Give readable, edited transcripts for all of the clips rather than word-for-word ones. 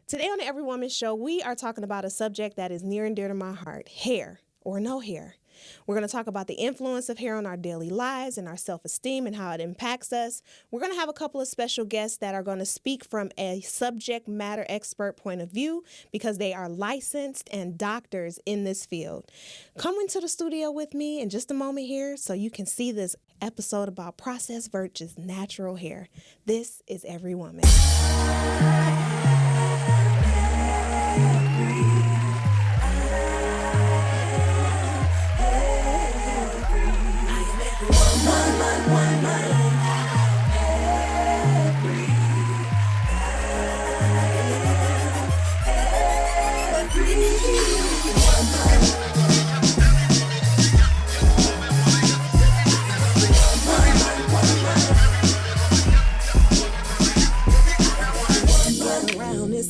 Today on the Every Woman Show, we are talking about a subject that is near and dear to my heart, hair or no hair. We're going to talk about the influence of hair on our daily lives and our self-esteem and how it impacts us. We're going to have a couple of special guests that are going to speak from a subject matter expert point of view because they are licensed and doctors in this field. Come into the studio with me in just a moment here so you can see this episode about processed versus natural hair. This is Every Woman.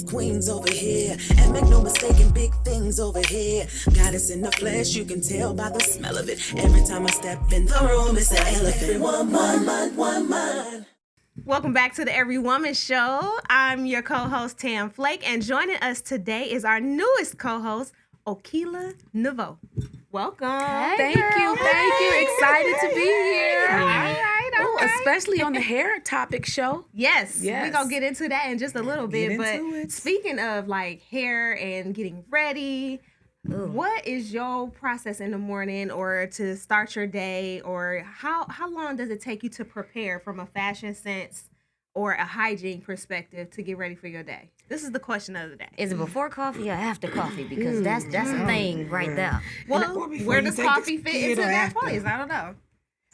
Queens over here, and make no mistake, big things over here. Goddess in the flesh, you can tell by the smell of it. Every time I step in the room, it's an elephant. Woman. Welcome back to the Every Woman Show. I'm your co-host, Tam Flake, and joining us today is our newest co-host, Okela Neveaux. Welcome. Thank you. Excited to be here. All right. Especially on the hair topic show. Yes. We're going to get into that in just a little bit. But speaking of like hair and getting ready, what is your process in the morning or to start your day, or how long does it take you to prepare from a fashion sense or a hygiene perspective to get ready for your day? This is the question of the day. Is it before coffee or after coffee? Because that's a thing right there. Well, where does coffee fit into that place? I don't know.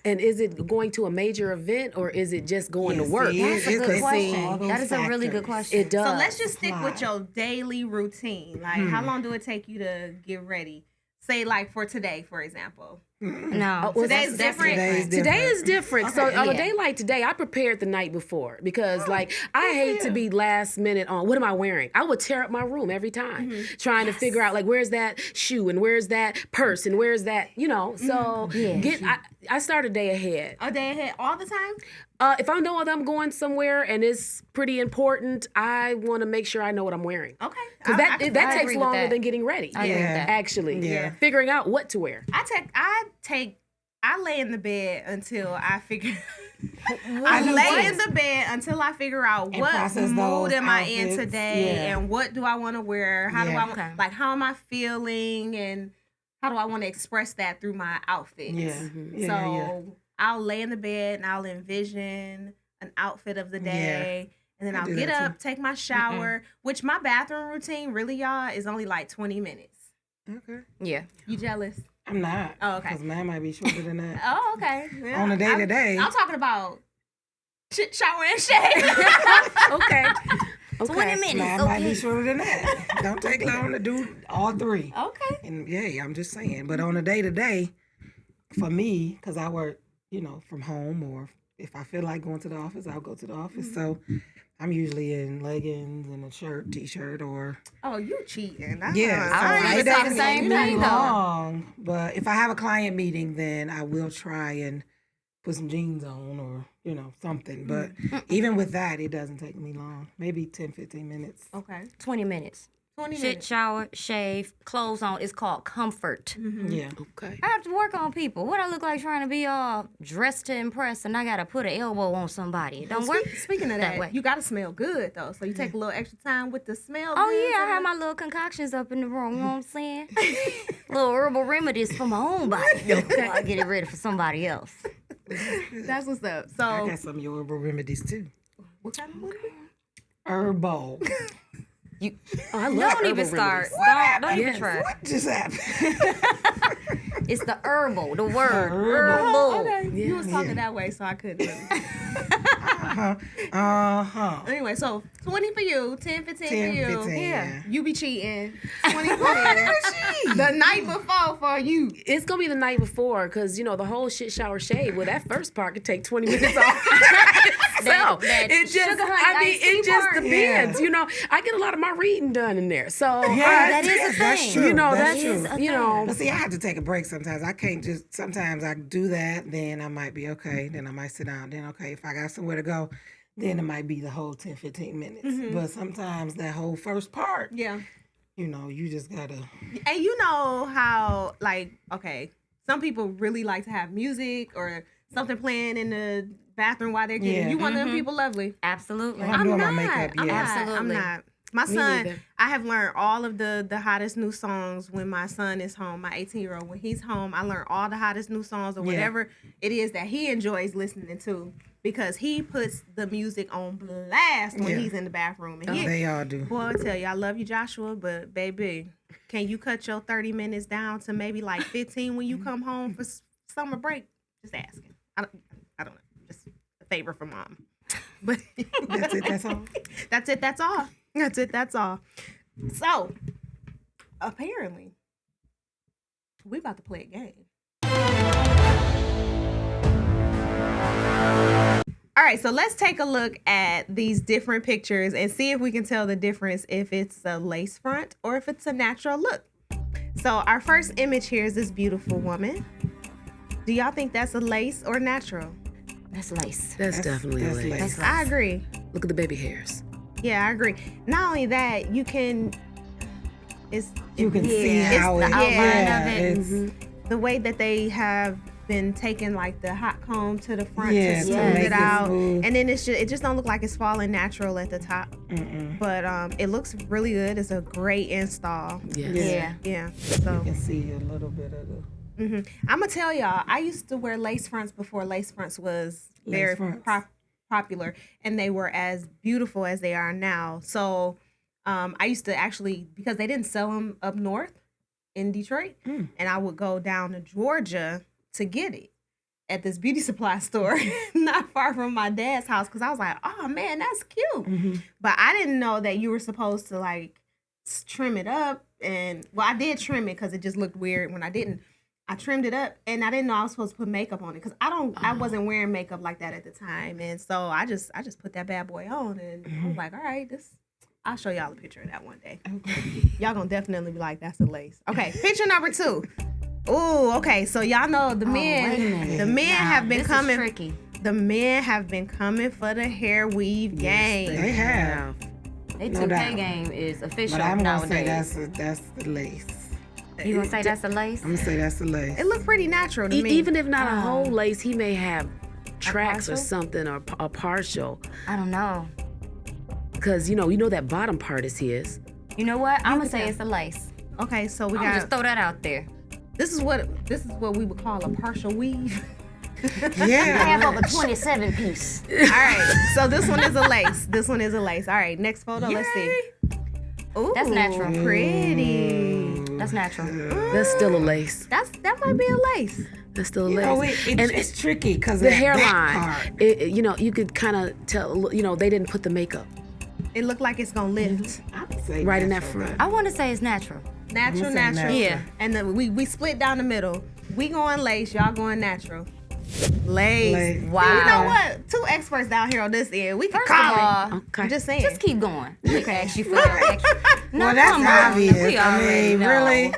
And is it going to a major event or is it just going to work? That's a good question. That is a really good question. It does. So let's just stick with your daily routine. Like, how long do it take you to get ready? Say, like, for today, for example. No. Today's different. Today is different. Okay. So on a day like today, I prepared the night before because I hate to be last minute on what am I wearing. I would tear up my room every time trying to figure out like where's that shoe and where's that purse and where's that, So I start a day ahead. A day ahead all the time? If I know that I'm going somewhere and it's pretty important, I want to make sure I know what I'm wearing. Okay. Because that takes longer than getting ready. I agree with that. Actually. Yeah. Figuring out what to wear. I lay in the bed until I figure. I lay in the bed until I figure out what mood am I in today and what do I want to wear. How do I want, how am I feeling and how do I want to express that through my outfits? I'll lay in the bed and I'll envision an outfit of the day. And then I'll get up, take my shower, which my bathroom routine really, y'all, is only like 20 minutes. Okay. Yeah. You jealous? I'm not. Oh, okay. Because mine might be shorter than that. Oh, okay. Yeah. On a day-to-day. I'm talking about shower and shave. Okay. 20 minutes. Mine might be shorter than that. Don't take long to do all three. Okay. And I'm just saying. But on a day-to-day, for me, because I work, from home, or if I feel like going to the office, I'll go to the office. So I'm usually in leggings and a shirt, t-shirt, or... Oh, you cheating. I already thought the same thing, though. But if I have a client meeting, then I will try and put some jeans on or, something. But even with that, it doesn't take me long. Maybe 10, 15 minutes. Okay. 20 minutes. 20 Shit, minutes. shower, shave, clothes on. It's called comfort. Yeah. Okay. I have to work on people. What I look like trying to be all dressed to impress and I got to put an elbow on somebody. It don't work. Speaking of that, way. you got to smell good, though. So you take a little extra time with the smell. Oh, yeah. I have my little concoctions up in the room. You know what I'm saying? Little herbal remedies for my own body. Before I get it ready for somebody else. That's what's up. So I got some herbal remedies, too. What kind of remedy? Herbal. I love Don't even herbal start. remedies. Don't even try. What just happened? It's the herbal, the word. Herbal. Okay. You was talking that way, so I couldn't really. Anyway, so 20 for you, 10, 15 for you. 15, yeah. You be cheating. 20 for me. The night before for you. It's going to be the night before because, the whole shit shower shave, well, that first part could take 20 minutes off. It just depends. Yeah. I get a lot of my reading done in there. So that is a That's thing. true. That's true. But see, I have to take a break sometimes. I can't sometimes I do that, then I might be okay. Then I might sit down. Then, okay, if I got somewhere to go, then it might be the whole 10, 15 minutes. Mm-hmm. But sometimes that whole first part, Yeah. you know, you just gotta. And you know how, like, okay, some people really like to have music or something playing in the bathroom while they're getting. Yeah. You one of them people, Lovely. Absolutely. I'm doing my makeup, I'm yeah. not. I'm Absolutely. not. My Me son, neither. I have learned all of the hottest new songs when my son is home, my 18-year-old. When he's home, I learn all the hottest new songs or Yeah. whatever it is that he enjoys listening to because he puts the music on blast when Yeah. he's in the bathroom. And he, They all do. boy, I tell you, I love you, Joshua, but baby, can you cut your 30 minutes down to maybe like 15 when you come home for summer break? Just asking. I don't know. Just a favor from mom. But That's it. That's all. That's it. That's all. That's it. That's all. So, apparently, we about to play a game. All right, so let's take a look at these different pictures and see if we can tell the difference if it's a lace front or if it's a natural look. So our first image here is this beautiful woman. Do y'all think that's a lace or natural? That's lace. That's definitely that's lace. lace. That's I lace. agree. Look at the baby hairs. Yeah, I agree. Not only that, you can. It's You can see Yeah. how It's it. the outline yeah, of it. It's, the way that they have been taking like the hot comb to the front Yeah, to to smooth make it it out, smooth. and then it just don't look like it's falling natural at the top. But it looks really good. It's a great install. Yes. Yeah. Yeah. So you can see a little bit of the. I'm gonna tell y'all, I used to wear lace fronts before lace fronts was very fronts. popular, and they were as beautiful as they are now. So I used to actually, because they didn't sell them up north in Detroit, and I would go down to Georgia to get it at this beauty supply store not far from my dad's house, because I was like, oh man, that's cute. But I didn't know that you were supposed to like trim it up, and well, I did trim it because it just looked weird when I didn't. I trimmed it up, and I didn't know I was supposed to put makeup on it because I wasn't wearing makeup like that at the time, and so I just put that bad boy on, and I was like, all right, I'll show y'all a picture of that one day. Y'all gonna definitely be like, that's a lace. Okay, picture number 2. Ooh, okay, so y'all know the men, wait a minute. the men have been this coming. Is tricky. The men have been coming for the hair weave game. They have. They No 2K doubt. game is official But I'm gonna nowadays. say that's the lace. You gonna say that's a lace? I'm gonna say that's the lace. It looked pretty natural to me. Even if not a whole lace, he may have tracks or partial? something or a partial. I don't know. Because, you know that bottom part is his. You know what? I'm gonna can say tell. it's a lace. Okay, so we I'm gonna got just throw that out there. this is what we would call a partial weave. I Yeah. have over 27 piece. All right, so this one is a lace. This one is a lace. All right, next photo. Let's see. Ooh, That's natural. Pretty. That's natural. That's still a lace. That might be a lace. That's still a You lace. know, and it's tricky because the that hairline, part. you could kind of tell, they didn't put the makeup It looked like it's gonna lift. I would say right in that natural, front. I want to say it's natural. Natural, say natural. natural. Yeah. And then we split down the middle. We going lace, y'all going natural. Lace. Lace. Wow. You know what? 2 experts down here on this end. We can First call of it. all, Okay. I'm just saying. just keep going. We can ask you for your extra. No, Well, that's come on. obvious. We I already mean, know. really.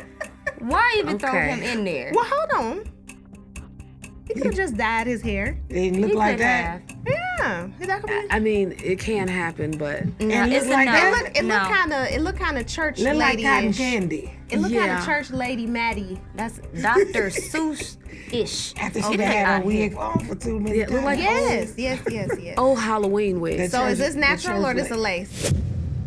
Why even throw Okay. him in there? Well, hold on. He could have just dyed his hair. It didn't look He like could that. have. Yeah. That could be. I mean, it can happen, but No, And it's look like a that. no. It looked kind of church Look like cotton lady-ish. candy. It looked kind Yeah. of church lady Maddie. That's Dr. Seuss-ish. After she Okay, done had out her here. wig on for 2 minutes. Yeah, it look like Yes. old Halloween wig. That's- So is this the natural or church this a lady. lace?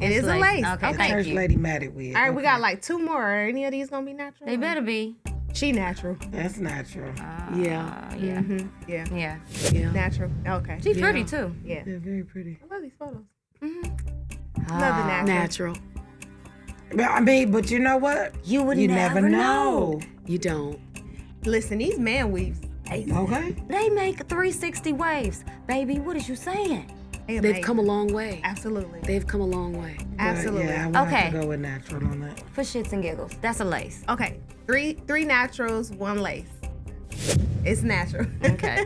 It is a lace. Okay, Okay. thank Church you. lady matted wig. All right, we Okay. got like 2 more. Are any of these gonna be natural? They better be. She natural. That's natural. Yeah, Yeah. Yeah. Yeah. yeah. Natural. Okay. She's pretty too. Yeah. They're very pretty. I love these photos. Ah, Love the natural. Natural. But you know what? You would You never never know. know. You don't. Listen, these man weaves. Okay. They make 360 waves. Baby, what is you saying? They've come a long way. Absolutely. They've come a long way. Absolutely. But yeah, I want Okay. to go with natural on that. For shits and giggles. That's a lace. Okay. Three naturals, 1 lace. It's natural. Okay.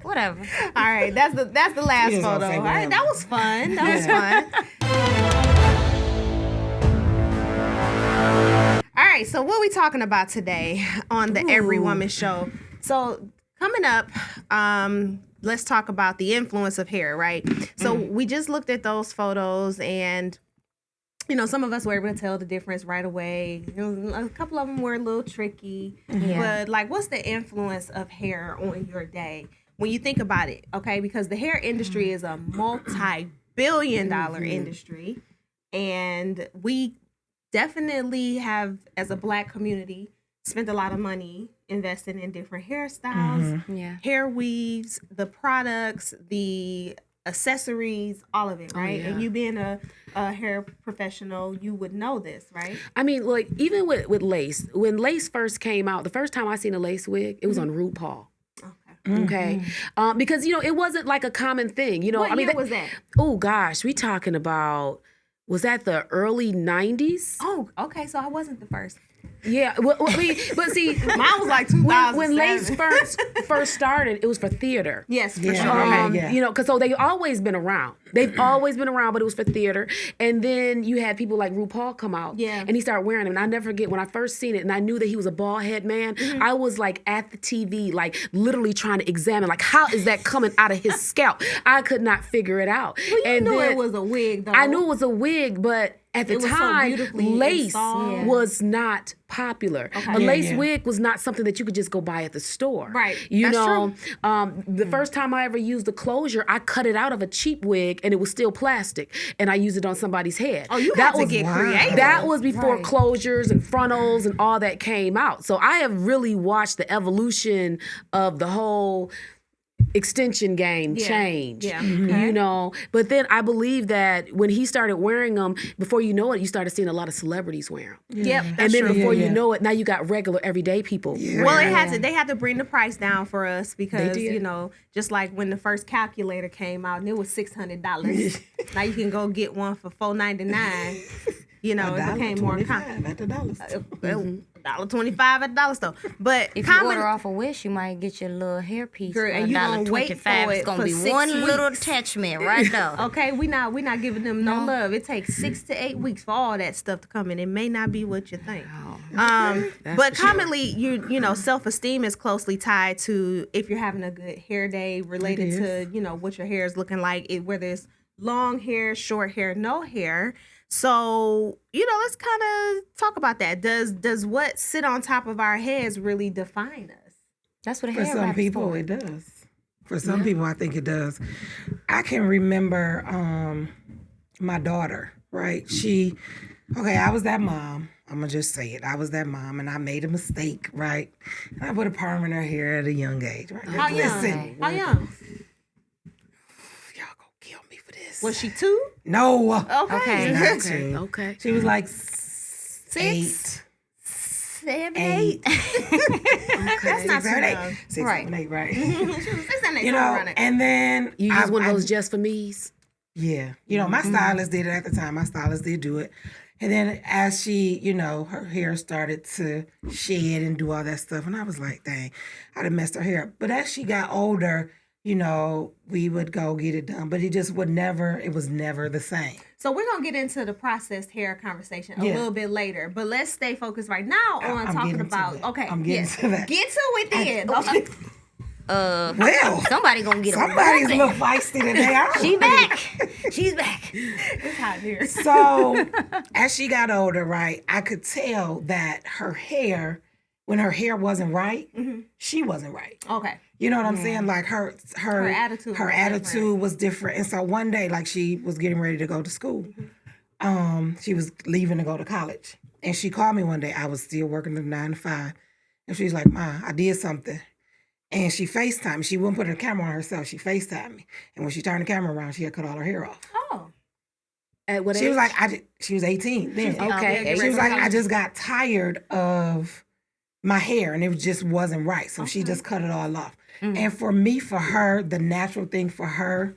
Whatever. All right, that's the last You just gonna photo. say All right, whatever. that was fun. That was Yeah. fun. All right, so what we talking about today on the EVRY Woman show? So coming up, let's talk about the influence of hair, right? So we just looked at those photos, and you know, some of us were able to tell the difference right away. A couple of them were a little tricky, but like, what's the influence of hair on your day when you think about it? Okay, because the hair industry is a multi-billion-dollar industry, and we definitely have, as a Black community, spent a lot of money investing in different hairstyles, hair weaves, the products, the accessories, all of it, right? And you being a hair professional, you would know this, right? I mean, like, even with lace, when lace first came out, the first time I seen a lace wig, it was on RuPaul. Okay. Because, you know, it wasn't like a common thing. You know, What I mean, year was that? Oh gosh, we talking about, was that the early 90s? Oh, okay, so I wasn't the first. Yeah, well, I mean, but see, Mine was like 2007. when lace first started, it was for theater. Yes, for Yeah. sure. Okay. You know, because so they've always been around. They've always been around, but it was for theater. And then you had people like RuPaul come out, and he started wearing them. And I never forget when I first seen it, and I knew that he was a bald head man. I was like at the TV, like literally trying to examine, like, how is that coming out of his scalp? I could not figure it out. Well, you and knew then, it was a wig, though. I knew it was a wig, but at the It was so time, beautifully lace installed. was not popular. A lace wig was not something that you could just go buy at the store. Right. You That's know, the first time I ever used the closure, I cut it out of a cheap wig and it was still plastic, and I used it on somebody's head. Oh, you had to get creative. That was before closures and frontals and all that came out. So I have really watched the evolution of the whole extension game change, you know. But then I believe that when he started wearing them, before you know it, you started seeing a lot of celebrities wear them. Yep, And that's then true. before you know it, now you got regular everyday people. Well, they had to bring the price down for us because, did. you know, just like when the first calculator came out and it was $600. Now you can go get one for $4.99. You know, it became more common. at the dollar store. $1.25 at the dollar store. But If you order off a Wish, you might get your little hairpiece Girl, for and you gonna wait $1.25. for It's it gonna for be 6 one little weeks. attachment right there. Okay, we not giving them no love. It takes 6 to 8 weeks for all that stuff to come in. It may not be what you think. But commonly, you know, self-esteem is closely tied to if you're having a good hair day, related to, you know, what your hair is looking like, whether it's long hair, short hair, no hair. So, you know, let's kind of talk about that. Does what sit on top of our heads really define us? That's what a For hair some wrap is people, for. it does. For some people, I think it does. I can remember my daughter, right? I was that mom. I'm going to just say it. I was that mom, and I made a mistake, right? And I put a perm in her hair at a young age, right? How young? Listen, How young? y'all gonna kill me for this. Was she 2? No. Okay. Not two. Okay. She was like 6, 8. 7, 8. 8. That's not too young. 6, Right. 7, 8, right? 6 and 8. You know, and then You use one of those just for me's? Yeah. You know, my stylist did it at the time. My stylist did do it. And then as she, you know, her hair started to shed and do all that stuff. And I was like, dang, I'd have messed her hair up. But as she got older, you know, we would go get it done. But it was never the same. So we're going to get into the processed hair conversation a little bit later. But let's stay focused right now on I'm talking getting to about, that. okay. I'm getting to that. Get to it then. Okay. Well, Somebody gonna get somebody's a a little feisty today. She back. She's back. It's hot here. So as she got older, right, I could tell that her hair, when her hair wasn't right, she wasn't right. Okay. You know what I'm saying? Like her attitude was different. And so one day, like she was getting ready to go to school. She was leaving to go to college. And she called me one day. I was still working the 9 to 5. And she's like, Ma, I did something. And she FaceTimed me. She wouldn't put her camera on herself. She FaceTimed me. And when she turned the camera around, she had cut all her hair off. Oh. At what age? She was like, she was 18 then. Okay. She was like, I just got tired of my hair and it just wasn't right. So she just cut it all off. And for me, for her, the natural thing for her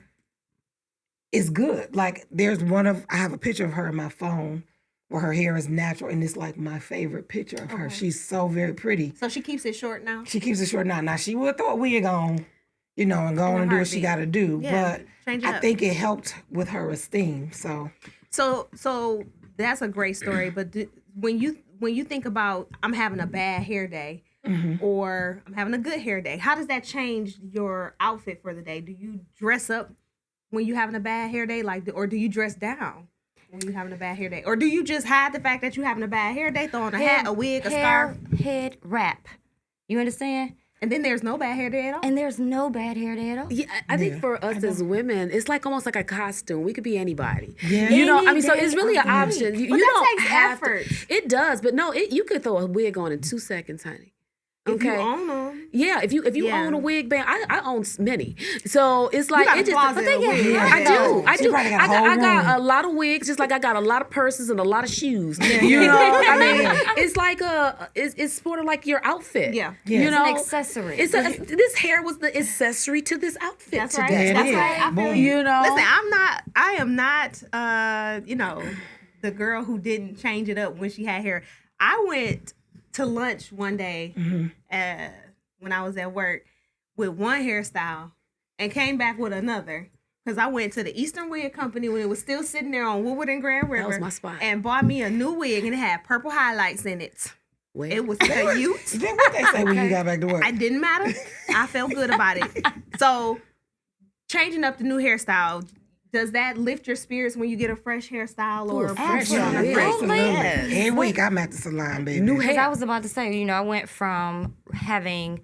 is good. Like I have a picture of her in my phone where her hair is natural and it's like my favorite picture of her. She's so very pretty. So she keeps it short now? She keeps it short now. Now she would throw a wig on, you know, and go on and do what she got to do. Yeah, but change it I up. think it helped with her esteem. So that's a great story. But when you think about I'm having a bad hair day, or I'm having a good hair day, how does that change your outfit for the day? Do you dress up when you're having a bad hair day, or do you dress down when you're having a bad hair day? Or do you just hide the fact that you're having a bad hair day, throw on a hat, a wig, a scarf? Head wrap. You understand? And then there's no bad hair day at all? And there's no bad hair day at all. Yeah, I think for us as women, it's like almost like a costume. We could be anybody. Yeah. You know, Any I mean, so day it's really of an the option. week. You But that don't takes have effort. It does, but no, you could throw a wig on in 2 seconds, honey. If you Okay. own them. Yeah, if you Yeah. own a wig band, I own many. So it's like got a it just. closet But they of get wigs. hair. I do. I She do. probably got a I whole got room. a lot of wigs, just like I got a lot of purses and a lot of shoes. You know, I mean, it's like it's sort of like your outfit. Yeah. Yeah. You It's know, an accessory. This hair was the accessory to this outfit That's right. today. That's is. right. I feel Boom. you. You know, Listen, I am not, the girl who didn't change it up when she had hair. I went to lunch one day when I was at work with one hairstyle and came back with another. Because I went to the Eastern Wig Company when it was still sitting there on Woodward and Grand River. was my spot. And bought me a new wig and it had purple highlights in it. Where? It was cute. Then what they say when you got back to work? It didn't matter. I felt good about it. So, changing up the new hairstyle, does that lift your spirits when you get a fresh hairstyle or fresh put on a wig. fresh Absolutely. Yes. Every week I'm at the salon, baby. New Because hair. I was about to say, I went from having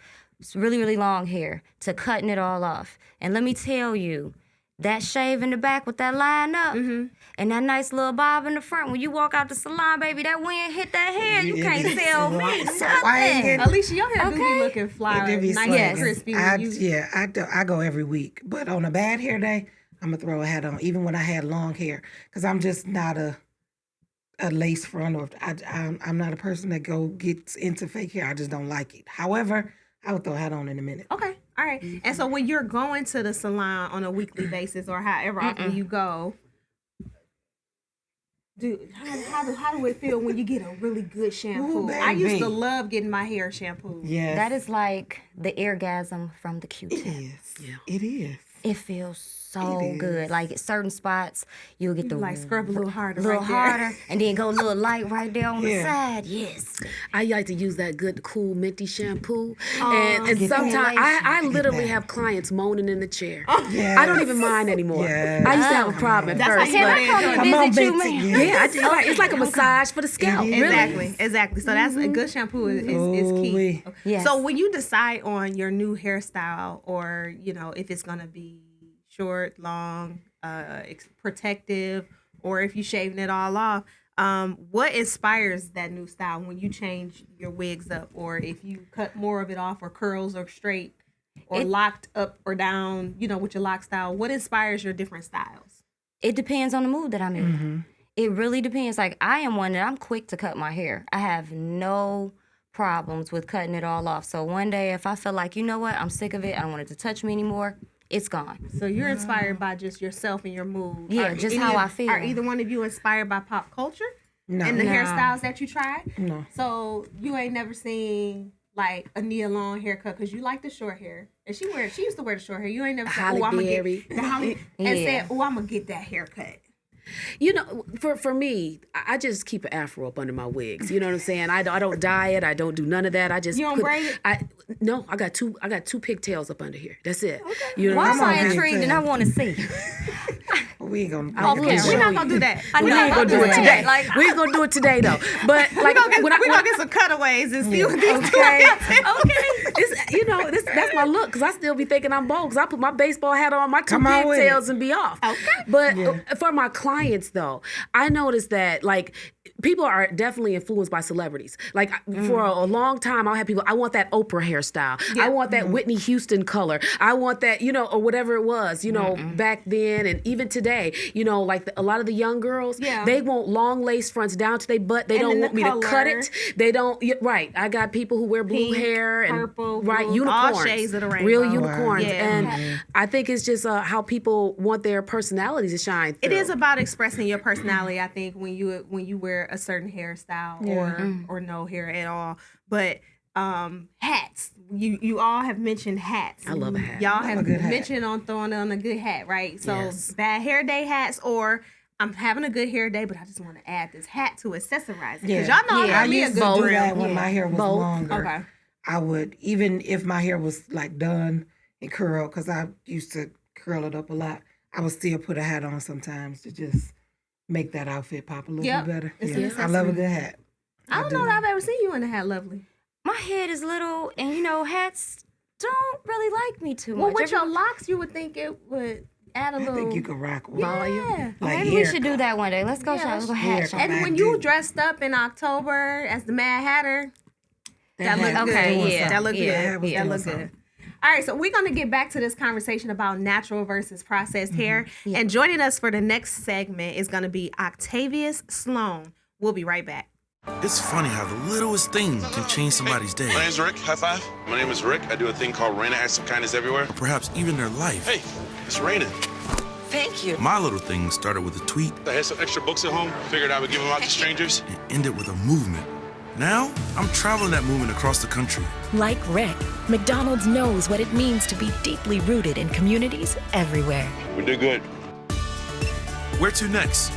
really, really long hair to cutting it all off. And let me tell you, that shave in the back with that line up and that nice little bob in the front, when you walk out the salon, baby, that wind hit that hair. You can't tell me nothing. Alicia, your hair do Okay. be looking fly, It be nice swaggy. and crispy. when you- I go every week, but on a bad hair day, I'm gonna throw a hat on, even when I had long hair, because I'm just not a lace front, or I'm not a person that gets into fake hair. I just don't like it. However, I would throw a hat on in a minute. Okay, all right. And so when you're going to the salon on a weekly basis or however often you go, how do it feel when you get a really good shampoo? Ooh, I used to baby. love getting my hair shampooed. Yes, That is like the orgasm from the it Q-tip. is. It is. It feels so It good. is. Like at certain spots, you'll get the Like scrub a little harder, little right there. harder, and then go a little light right there on the Yeah. side. Yes. I like to use that good, cool, minty shampoo. and Get that sometimes I lotion. literally Get that. have clients moaning in the chair. Yes. I don't even mind anymore. Yes. I used to have a problem at That's first. how Can but I come Come on, and visit you, Betsy. man? Yeah. yeah, I do. It's like a massage for the scalp. It is. Really. Exactly. So that's a good shampoo is key. Ooh-wee. Yes. So when you decide on your new hairstyle, or if it's gonna be short, long, protective, or if you're shaving it all off, what inspires that new style when you change your wigs up, or if you cut more of it off, or curls, or straight, or locked up or down, with your lock style? What inspires your different styles? It depends on the mood that I'm in. It really depends. Like I am one that I'm quick to cut my hair. I have no problems with cutting it all off. So one day if I feel like, you know what, I'm sick of it, I don't want it to touch me anymore, it's gone. So you're inspired by just yourself and your mood. Yeah, Are just any how of- I feel. Are either one of you inspired by pop culture No. and the No. hairstyles that you tried? No. So you ain't never seen like a Nia Long haircut because you like the short hair, and she used to wear the short hair. You ain't never said, Halle "Oh, I'm gonna Berry. get the Halle," and Yeah. said, "Oh, I'm gonna get that haircut." For me, I just keep an afro up under my wigs. You know what I'm saying? I don't dye it. I don't do none of that. I just You don't braid it? No, I got two pigtails up under here. That's it. You know Why what am I'm I saying? intrigued and I want to see? We ain't gonna. I will We're show not you. gonna do that. I We know, ain't gonna do it I'm today. saying, like, We ain't gonna do it today though. But like We're gonna get some cutaways and see what these two okay, okay. it's that's my look, because I still be thinking I'm bold, because I put my baseball hat on, my two Come on with pigtails, and be off. Okay. But for my clients though, I noticed that like people are definitely influenced by celebrities. Like for a long time, I'll have people, I want that Oprah hairstyle. I want that Whitney Houston color. I want that, or whatever it was, back then and even today, like a lot of the young girls, Yeah. they want long lace fronts down to their butt. They And don't then want the me to cut color. it. They don't, right. I got people who wear blue Pink, hair and purple, right, blue, unicorns. all shades of the rainbow. Real Wow. unicorns. Yeah. And I think it's just how people want their personalities to shine through. It is about expressing your personality, I think, when you wear a certain hairstyle or no hair at all. But hats, you all have mentioned hats. I love a hat. Y'all have good hat. mentioned on throwing on a good hat, right? So Yes. bad hair day hats, or I'm having a good hair day, but I just want to add this hat to accessorize it. Because Yeah. y'all know Yeah, I I got me a use good both. do drill. that when my hair was Both. longer. Okay. I would, even if my hair was like done and curled, because I used to curl it up a lot, I would still put a hat on sometimes to just make that outfit pop a little bit better. It's Yeah, I love a good hat. I don't know that I've ever seen you in a hat, Lovely. My head is little, and hats don't really like me too much. Well, with your locks, you would think it would add a I little. think you could rock one. Yeah. Like Maybe we hair should do that one day. Let's go shop. Let's go hat hair shop. color. And when you dressed up in October as the Mad Hatter, that looked good. Okay, yeah. That looked good. That was That doing looked something. good. All right, so we're going to get back to this conversation about natural versus processed hair. And joining us for the next segment is going to be Octavius Sloan. We'll be right back. It's funny how the littlest thing can change somebody's day. My name's Rick. High five. My name is Rick. I do a thing called Rain Acts of Kindness Everywhere. Or perhaps even their life. Hey, it's raining. Thank you. My little thing started with a tweet I had some extra books at home. Figured I would give them out to strangers. and ended with a movement. Now, I'm traveling that movement across the country. Like Rick, McDonald's knows what it means to be deeply rooted in communities everywhere. We did good. Where to next?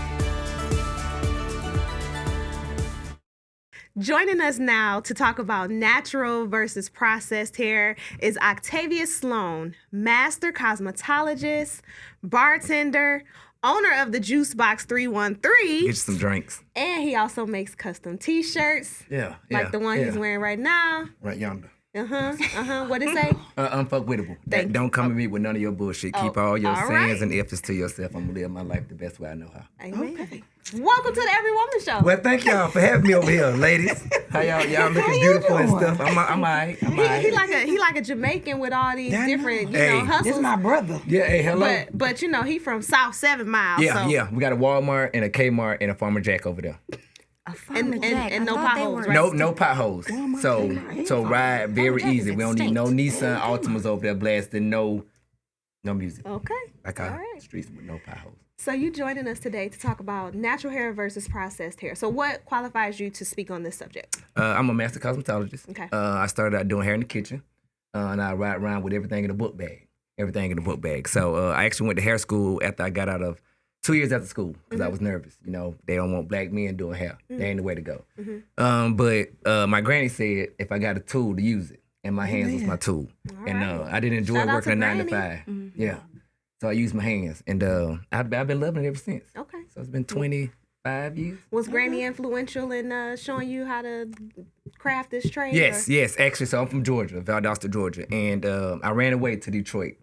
Joining us now to talk about natural versus processed hair is Octavius Sloan, master cosmetologist, bartender, owner of the Juice Box 313. Get you some drinks. And he also makes custom t-shirts. Yeah. Like the one he's wearing right now. Right yonder. What'd it say? Unfuckwittable. Thank Don't come at me with none of your bullshit. Keep all your all sins right. and efforts to yourself. I'm gonna live my life the best way I know how. Amen. Okay. Welcome to the Every Woman Show. Well, thank y'all for having me over here, ladies. How y'all looking beautiful and stuff. I'm all right. He like a Jamaican with all these Damn. different, Hey. hustles. This my brother. Yeah, hey, hello. But he from South 7 Mile. yeah, so. yeah. We got a Walmart and a Kmart and a Farmer Jack over there. And no potholes, right? No potholes. So ride very easy. We don't need no Nissan Altimas over there blasting no music. Okay. Like All our right. streets with no potholes. So you joining us today to talk about natural hair versus processed hair. So what qualifies you to speak on this subject? I'm a master cosmetologist. Okay. I started out doing hair in the kitchen, and I ride around with everything in the book bag. So I actually went to hair school after I got out of 2 years after school because I was nervous. They don't want black men doing hair. That ain't the way to go. But my granny said if I got a tool to use it, and my hands was my tool. And I didn't enjoy Shout out working to a 9 to Granny. 5. Yeah. So I used my hands, and I've been loving it ever since. Okay. So it's been 25 years. Was Granny influential in showing you how to craft this trade? Yes. Actually, so I'm from Georgia, Valdosta, Georgia, and I ran away to Detroit.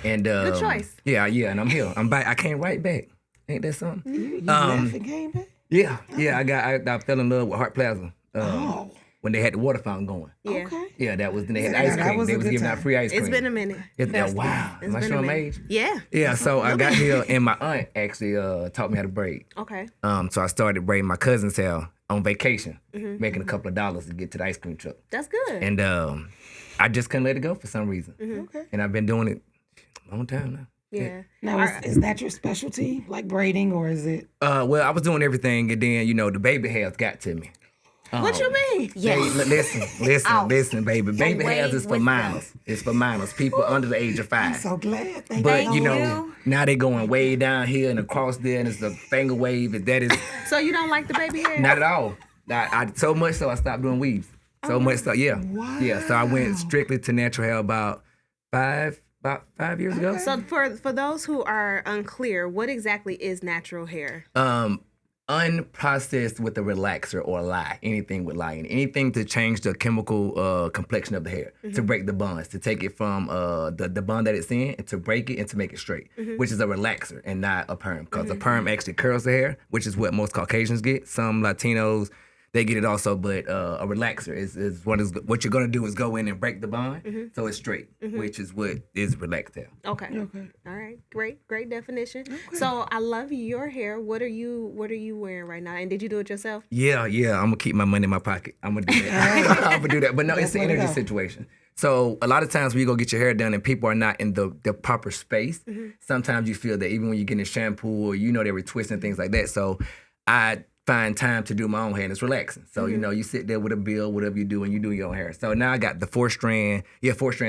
And Good choice. Yeah, and I'm here. I'm back. I came right back. Ain't that something? You left and came back? Yeah. I fell in love with Hart Plaza. Oh. When they had the water fountain going. Yeah. Okay. Yeah, that was. Then they had Yeah, ice that cream. was They a was good giving out time. free ice cream. It's been a minute. Wow. It's Am I been a showing my minute. age? Yeah. Yeah. So I got here, and my aunt actually taught me how to braid. Okay. So I started braiding my cousin's hair on vacation, making a couple of dollars to get to the ice cream truck. That's good. And I just couldn't let it go for some reason. Okay. And I've been doing it a long time now. yeah. Now, is that your specialty, like braiding, or is it? Well, I was doing everything, and then the baby hairs got to me. What you mean? Hey, listen, baby. Baby hairs is for minors. It's for minors, people under the age of 5. I'm so glad. Thank But you. now they going way down here and across there, and it's the finger wave. And that is So you don't like the baby hair? not at all. I so much so I stopped doing weaves. So much so, yeah. Yeah. So I went strictly to natural hair about 5 years ago. So for those who are unclear, what exactly is natural hair? Unprocessed with a relaxer or lye, anything with lye in it. Anything to change the chemical complexion of the hair, to break the bonds, to take it from the bond that it's in and to break it and to make it straight, which is a relaxer and not a perm, because a perm actually curls the hair, which is what most Caucasians get. Some Latinos, they get it also, but a relaxer is what you're gonna do is go in and break the bond, so it's straight, which is what is relaxed hair. Okay. All right. Great definition. So I love your hair. What are you wearing right now? And did you do it yourself? Yeah, I'm gonna keep my money in my pocket. I'm gonna do that. I'm gonna do that. But no, it's an way to energy go. situation. So a lot of times when you go get your hair done and people are not in the proper space, sometimes you feel that even when you're getting a shampoo or they were twisting things like that. So I find time to do my own hair and it's relaxing. So, you sit there with a bill, whatever you do, and you do your own hair. So now I got the 4-strand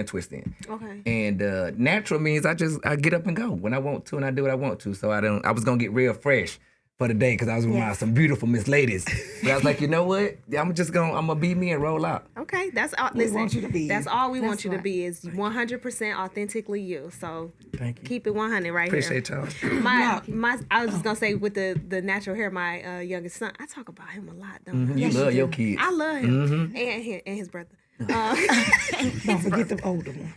twist in. Okay. And natural means I get up and go when I want to and I do what I want to. So I was gonna get real fresh for the day because I was with some beautiful Miss Ladies. But I was like, you know what? I'm gonna be me and roll out. Okay, that's all. We want you to be That's you. all we want you to be is 100% authentically you. So Thank you. keep it 100 right Appreciate here. y'all. I was just gonna say with the natural hair, my youngest son, I talk about him a lot. Don't I? You love your kids. I love him and his brother. Don't forget the older one.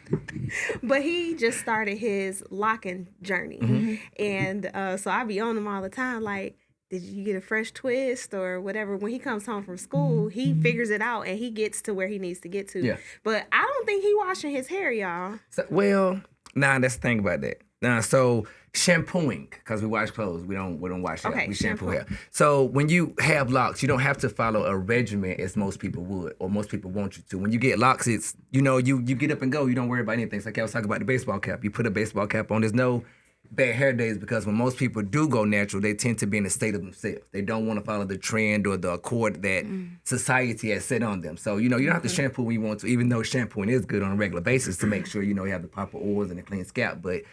But he just started his locking journey, and so I be on him all the time. Like, did you get a fresh twist or whatever? When he comes home from school, he figures it out and he gets to where he needs to get to. Yeah. But I don't think he washing his hair, y'all. So, that's the thing about that. So shampooing, because we wash clothes, we don't wash hair. Okay, We shampoo shampoo. hair. So when you have locks, you don't have to follow a regimen as most people would, or most people want you to. When you get locks, it's you get up and go. You don't worry about anything. It's like I was talking about the baseball cap. You put a baseball cap on. There's no bad hair days because when most people do go natural, they tend to be in a state of themselves. They don't want to follow the trend or the accord that society has set on them. So you don't have to shampoo when you want to, even though shampooing is good on a regular basis to make sure you have the proper oils and a clean scalp. But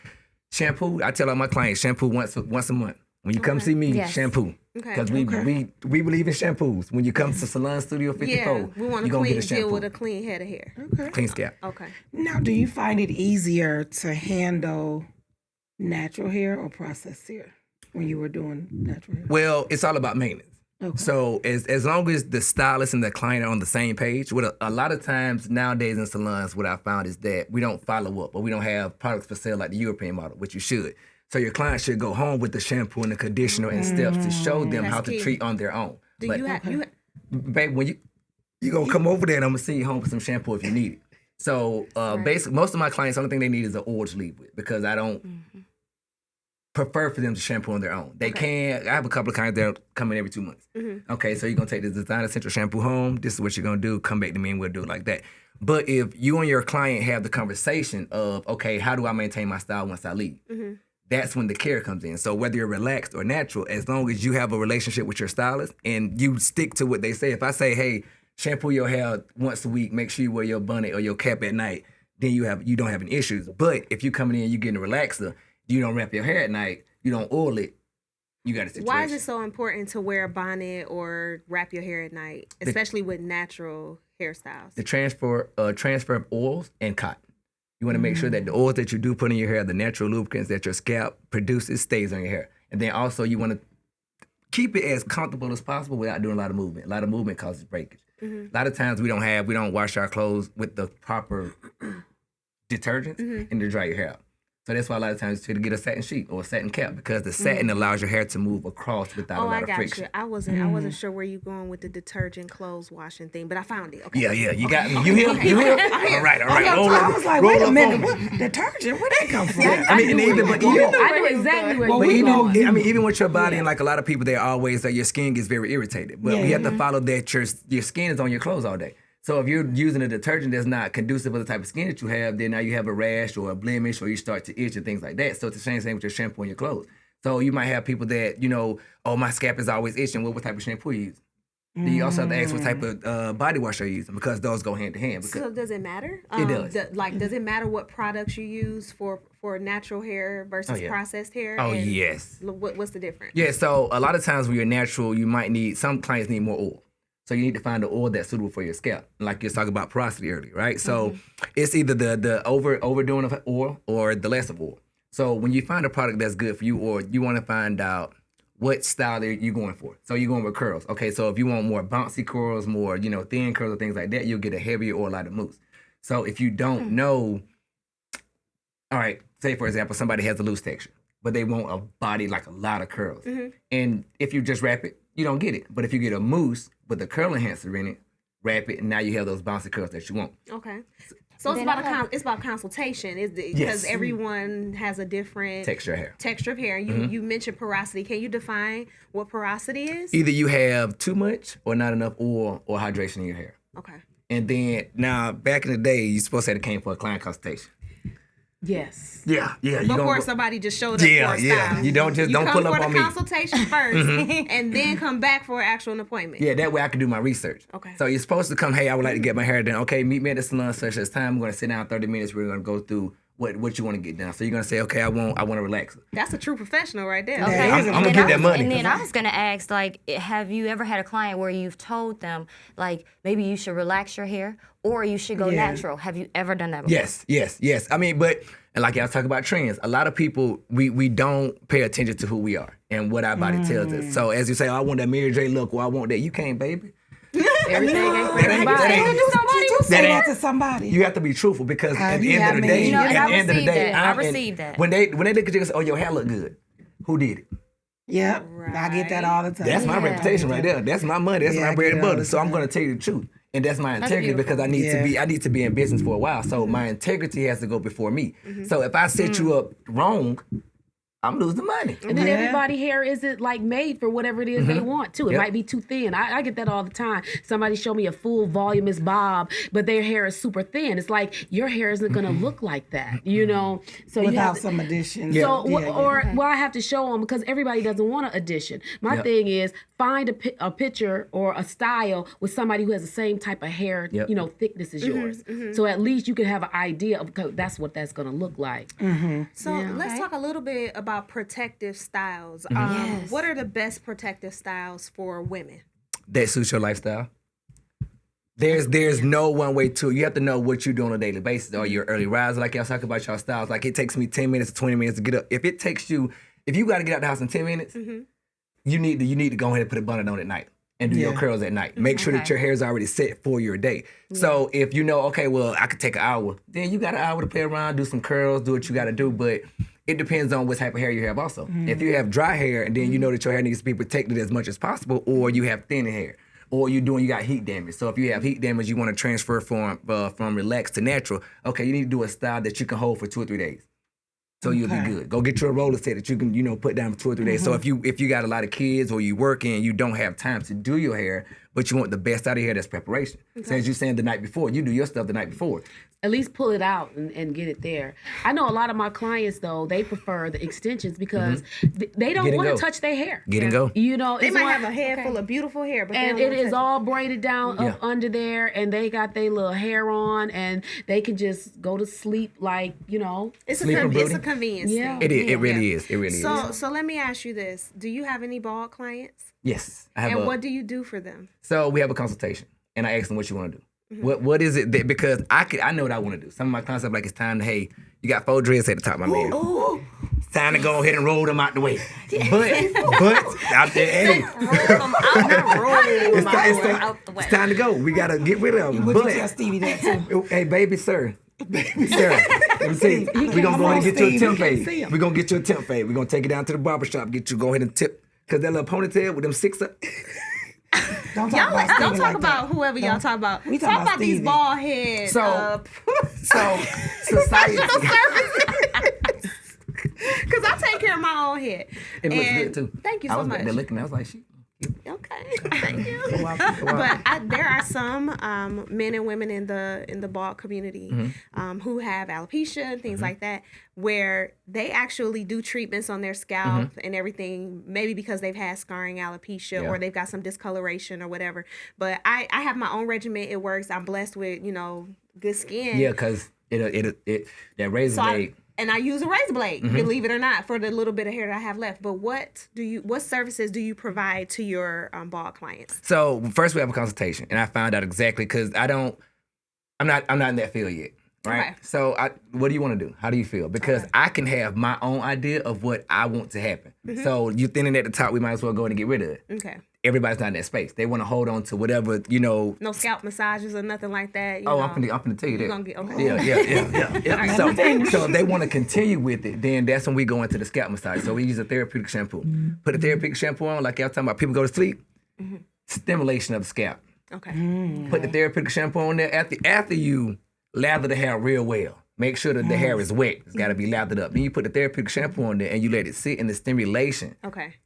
shampoo, I tell all my clients, shampoo once a month. When you come see me, shampoo. Because we believe in shampoos. When you come to Salon Studio 54, we want you're going to get a to deal shampoo. with a clean head of hair. Clean scalp. Okay. Now, do you find it easier to handle natural hair or processed hair when you were doing natural hair? Well, it's all about maintenance. Okay. So as long as the stylist and the client are on the same page, what a lot of times nowadays in salons, what I found is that we don't follow up or we don't have products for sale like the European model, which you should. So your client should go home with the shampoo and the conditioner and steps to show them how to treat on their own. Babe, when you gonna come over there and I'm gonna send you home with some shampoo if you need it. So basically, most of my clients, the only thing they need is an oil to leave with because I don't prefer for them to shampoo on their own. They can. I have a couple of clients that come in every 2 months. Okay, so you're gonna take the designer essential shampoo home. This is what you're gonna do. Come back to me and we'll do it like that. But if you and your client have the conversation of, okay, how do I maintain my style once I leave? That's when the care comes in. So whether you're relaxed or natural, as long as you have a relationship with your stylist and you stick to what they say. If I say, hey, shampoo your hair once a week, make sure you wear your bonnet or your cap at night, then you don't have any issues. But if you coming in and you getting a relaxer, you don't wrap your hair at night, you don't oil it, you got a situation. Why is it so important to wear a bonnet or wrap your hair at night, especially with natural hairstyles? The transfer of oils and cotton. You want to make sure that the oils that you do put in your hair, the natural lubricants that your scalp produces, stays on your hair. And then also you want to keep it as comfortable as possible without doing a lot of movement. A lot of movement causes breakage. A lot of times we don't wash our clothes with the proper detergents and to dry your hair out. So that's why a lot of times you tend to get a satin sheet or a satin cap because the satin allows your hair to move across without a lot of friction. You. I wasn't sure where you going with the detergent clothes washing thing, but I found it. Okay. Yeah, you got me. You hear? All right. I was like, wait a minute, what detergent? Where that come from? I knew exactly where you were going. Even with your body and like a lot of people, they always your skin gets very irritated. But we have to follow that your skin is on your clothes all day. So if you're using a detergent that's not conducive to the type of skin that you have, then now you have a rash or a blemish or you start to itch and things like that. So it's the same thing with your shampoo and your clothes. So you might have people that, my scalp is always itching. What type of shampoo you use? Then you also have to ask what type of body wash you're using because those go hand to hand. So does it matter? It does. Does it matter what products you use for natural hair versus processed hair? Oh, yes. What's the difference? Yeah, so a lot of times when you're natural, you might need, some clients need more oil. So you need to find the oil that's suitable for your scalp. Like you was talking about porosity earlier, right? So it's either the overdoing of oil or the less of oil. So when you find a product that's good for you, or you want to find out what style you're going for. So you're going with curls. Okay, so if you want more bouncy curls, more thin curls or things like that, you'll get a heavier oil out of mousse. So if you don't know, all right, say for example, somebody has a loose texture, but they want a body like a lot of curls. And if you just wrap it, you don't get it. But if you get a mousse with a curl enhancer in it, wrap it, and now you have those bouncy curls that you want. Okay. So it's about consultation, because everyone has a different texture of hair. Texture of hair. You mentioned porosity. Can you define what porosity is? Either you have too much or not enough oil or hydration in your hair. Okay. And then now, back in the day, you're supposed to have came for a client consultation. Yes. Yeah. Before somebody just showed up for a style. You don't pull up on me. You come for the consultation first, and then come back for an actual appointment. Yeah, that way I can do my research. Okay. So you're supposed to come, hey, I would like to get my hair done. Okay, meet me at the salon such as time. I'm going to sit down 30 minutes. We're going to go through what you want to get done. So you're gonna say, okay, I want to relax. That's a true professional right there. Okay. I'm gonna get that money. And then I was gonna ask, like, have you ever had a client where you've told them, like, maybe you should relax your hair or you should go natural? Have you ever done that before? Yes. I mean, and like y'all talk about trends, a lot of people, we don't pay attention to who we are and what our body tells us. So as you say, oh, I want that Mary J look, or I want that. You can't, baby. Everything ain't for everybody. Say that to somebody. You have to be truthful because at the you end of the have day, me. and I at the end of the received day, that. I received that. When they look at you and say, oh, your hair look good, who did it? Yep, I get that all the time. That's my reputation right there. That's my money. That's Yeah, my I bread get and it all butter. the So I'm time. going to tell you the truth. And that's my integrity because I need to be in business for a while. So my integrity has to go before me. So if I set you up wrong, I'm losing money. And then everybody hair isn't like made for whatever it is they want too. It might be too thin. I get that all the time. Somebody show me a full voluminous bob, but their hair is super thin. It's like your hair isn't gonna look like that, you know. So you Without have to, some additions. So well, I have to show them because everybody doesn't want an addition. My thing is find a picture or a style with somebody who has the same type of hair, you know, thickness as yours. So at least you can have an idea of because that's what that's gonna look like. So let's talk a little bit about protective styles. What are the best protective styles for women? That suits your lifestyle. There's no one way to it. You have to know what you do on a daily basis. Or you're early riser, like y'all talk about y'all styles. Like it takes me 10 minutes to 20 minutes to get up. If you got to get out the house in 10 minutes, you need to go ahead and put a bonnet on at night and do your curls at night. Make sure that your hair is already set for your day. So if you know, okay, well, I could take an hour, then you got an hour to play around, do some curls, do what you got to do. But it depends on what type of hair you have also. If you have dry hair and then you know that your hair needs to be protected as much as possible, or you have thinner hair, or you got heat damage. So if you have heat damage, you want to transfer from relaxed to natural, okay, you need to do a style that you can hold for 2 or 3 days. So you'll be good. Go get you a roller set that you can, put down for 2 or 3 days. So if you got a lot of kids or you working and you don't have time to do your hair, but you want the best out of your hair, that's preparation. So as you're saying the night before, you do your stuff the night before. At least pull it out and get it there. I know a lot of my clients though, they prefer the extensions because they don't want to touch their hair. Get and go. You know, They might have a head full of beautiful hair, but and it is all braided down up under there, and they got their little hair on, and they can just go to sleep like, it's a convenience Yeah. thing. It really is. It really is. So let me ask you this: do you have any bald clients? Yes, I have. And what do you do for them? So we have a consultation, and I ask them what you want to do. What is it that, because I know what I want to do. Some of my clients are like, it's time to, hey, you got 4 dreads at the top, my man. It's time to go ahead and roll them out the way. But out there, hey. It's time to go. We got to get rid of them. Would you tell Stevie that too? Hey, baby, sir. Sir, let me see. We're going to go ahead and get you a temp fade. We're going to get you a temp fade. We're going to take it down to the barbershop, go ahead and tip. Because that little ponytail with them 6 up. Don't talk about whoever y'all talk about. We talk about these bald heads. So society. Because I take care of my own hair. It looks good too. Thank you so much. They're looking. I was like, shit. Okay, thank you. But there are some men and women in the bald community who have alopecia and things like that, where they actually do treatments on their scalp and everything, maybe because they've had scarring alopecia or they've got some discoloration or whatever. But I have my own regimen. It works. I'm blessed with good skin. Yeah, because that razor blade. And I use a razor blade, believe it or not, for the little bit of hair that I have left. But what services do you provide to your bald clients? So first we have a consultation, and I found out exactly because I'm not in that field yet, right? Okay. So what do you want to do? How do you feel? Because I can have my own idea of what I want to happen. So you thinning at the top, we might as well go in and get rid of it. Okay. Everybody's not in that space. They want to hold on to whatever, No scalp massages or nothing like that. I'm finna tell you that. Gonna get, okay. Yeah. So if they want to continue with it, then that's when we go into the scalp massage. So we use a therapeutic shampoo. Put a therapeutic shampoo on, like y'all talking about people go to sleep. Stimulation of the scalp. Okay. Put the therapeutic shampoo on there. After you lather the hair real well. Make sure that the hair is wet. It's got to be lathered up. Then you put the therapeutic shampoo on there and you let it sit in the stimulation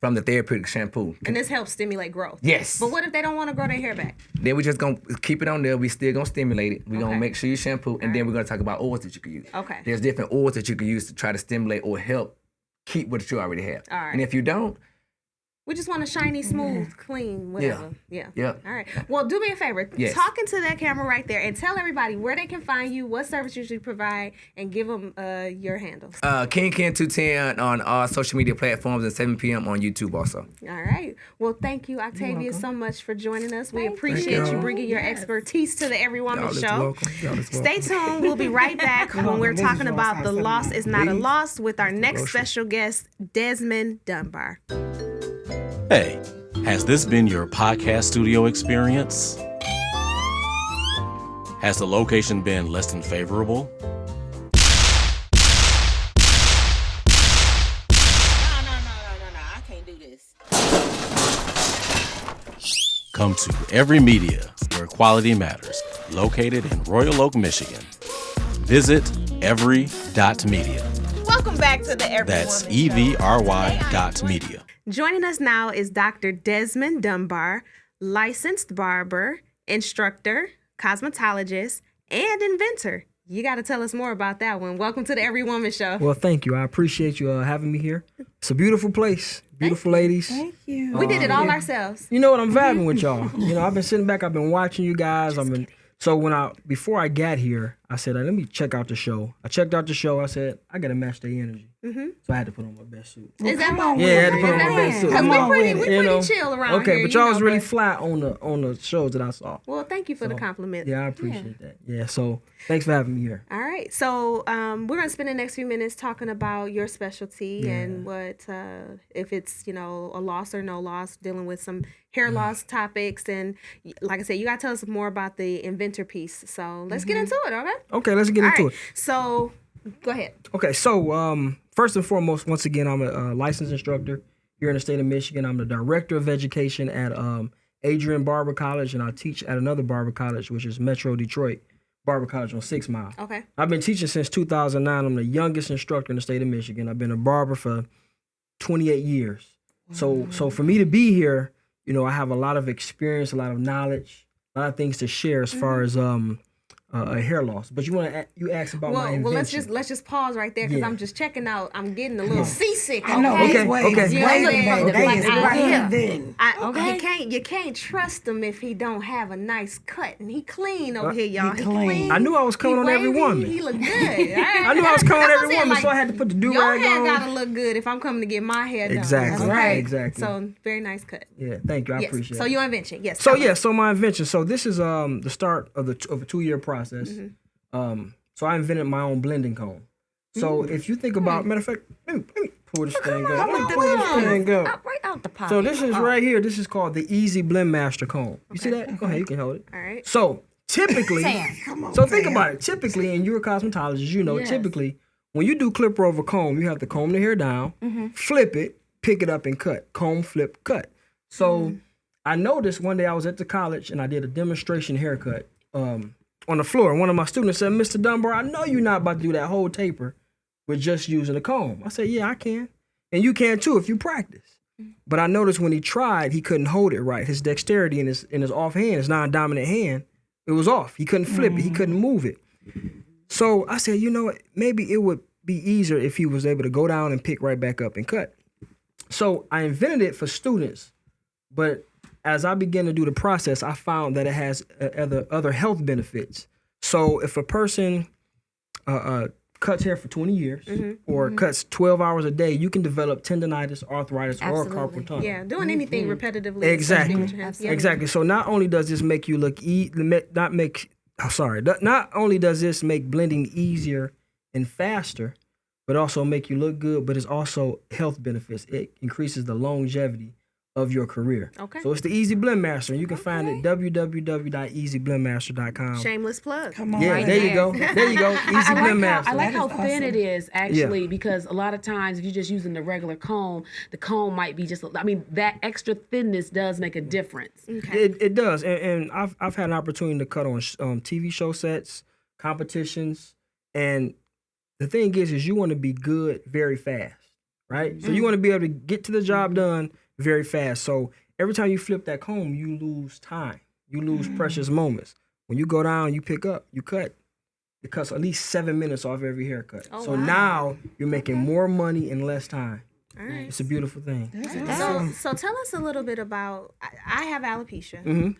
from the therapeutic shampoo. And this helps stimulate growth. Yes. But what if they don't want to grow their hair back? Then we just going to keep it on there. We still going to stimulate it. We're going to make sure you shampoo. And then we're going to talk about oils that you can use. Okay. There's different oils that you can use to try to stimulate or help keep what you already have. All right. And if you don't, We just want a shiny, smooth, clean, whatever. Yeah. Yeah. All right. Well, do me a favor. Yes. Talk into that camera right there and tell everybody where they can find you, what service you should provide, and give them your handles. King Ken 210 on all social media platforms at 7 p.m. on YouTube also. All right. Well, thank you, Octavius, so much for joining us. We appreciate you bringing your expertise to the Every Woman Y'all is Show. welcome. Y'all is Stay tuned. We'll be right back when we're talking about The Loss is Not a Loss with our next special guest, Desmond Dunbar. Hey, has this been your podcast studio experience? Has the location been less than favorable? No, I can't do this. Come to Every Media, where quality matters, located in Royal Oak, Michigan. Visit every.media. Welcome back to the Every That's Woman Show. EVRY.media. Joining us now is Dr. Desmond Dunbar, licensed barber, instructor, cosmetologist, and inventor. You got to tell us more about that one. Welcome to the Every Woman Show. Well, thank you. I appreciate you having me here. It's a beautiful place. Beautiful ladies. Thank you. We did it all ourselves. You know what? I'm vibing with y'all. You know, I've been sitting back. I've been watching you guys. So before I got here, I said, let me check out the show. I checked out the show. I said, I got to match their energy. Mm-hmm. So I had to put on my best suit. Is that I had to put on my best suit. Because we pretty chill around okay, here. but y'all was really fly on the shows that I saw. Well, thank you for the compliment. Yeah, I appreciate that. Yeah, so thanks for having me here. All right. So we're going to spend the next few minutes talking about your specialty and what, if it's, a loss or no loss, dealing with some hair loss topics. And like I said, you got to tell us more about the inventor piece. So let's get into it, okay? Okay, let's get into it. So go ahead. Okay, so first and foremost, once again, I'm a licensed instructor here in the state of Michigan. I'm the director of education at Adrian Barber College, and I teach at another barber college, which is Metro Detroit Barber College on 6 Mile. Okay. I've been teaching since 2009. I'm the youngest instructor in the state of Michigan. I've been a barber for 28 years. So for me to be here, I have a lot of experience, a lot of knowledge, a lot of things to share as far as a hair loss. But you asked about my invention. Well, let's just pause right there because I'm just checking out. I'm getting a little seasick. I know. Okay. You can't trust him if he don't have a nice cut, and he clean over here, y'all. He clean. I knew I was coming on every woman. He look good. I knew I was coming on every woman, so I had to put the do-rag on. Your hair gotta look good if I'm coming to get my hair done. Exactly. Right. Exactly. So very nice cut. Yeah. Thank you. I appreciate it. So your invention, yes. So my invention. So this is the start of a 2-year process. So I invented my own blending comb. So if you think about, matter of fact, let me pull this thing up. Right out the pocket. So this is right here. This is called the Easy Blend Master comb. You see that? Go ahead, you can hold it. All right. So typically, think about it. Typically, and you're a cosmetologist, typically when you do clipper over comb, you have to comb the hair down, flip it, pick it up, and cut. Comb, flip, cut. So I noticed one day I was at the college and I did a demonstration haircut on the floor. And one of my students said, Mr. Dunbar, I know you're not about to do that whole taper with just using a comb. I said, yeah, I can. And you can too if you practice. But I noticed when he tried, he couldn't hold it right. His dexterity in his off hand, his non-dominant hand, it was off. He couldn't flip it. He couldn't move it. So I said, maybe it would be easier if he was able to go down and pick right back up and cut. So I invented it for students, but as I began to do the process, I found that it has other health benefits. So if a person cuts hair for 20 years or cuts 12 hours a day, you can develop tendonitis, arthritis, or carpal tunnel. Yeah, doing anything repetitively. Exactly. So not only does this make you look not only does this make blending easier and faster, but also make you look good, but it's also health benefits. It increases the longevity of your career. Okay. So it's the Easy Blend Master, and you can find it www.easyblendmaster.com. Shameless plug. Come on. Yeah, right there you go. There you go. Easy Blend Master. I like how thin it is, actually, Yeah. because a lot of times if you're just using the regular comb, the comb might be that extra thinness does make a difference. Okay. It does, and I've had an opportunity to cut on TV show sets, competitions, and the thing is you want to be good very fast, right? So you want to be able to get to the job done very fast. So every time you flip that comb, you lose time. You lose precious moments. When you go down, you pick up, you cut. It cuts at least 7 minutes off every haircut. So now you're making more money in less time. All right. It's a beautiful thing. So tell us a little bit about. I have alopecia.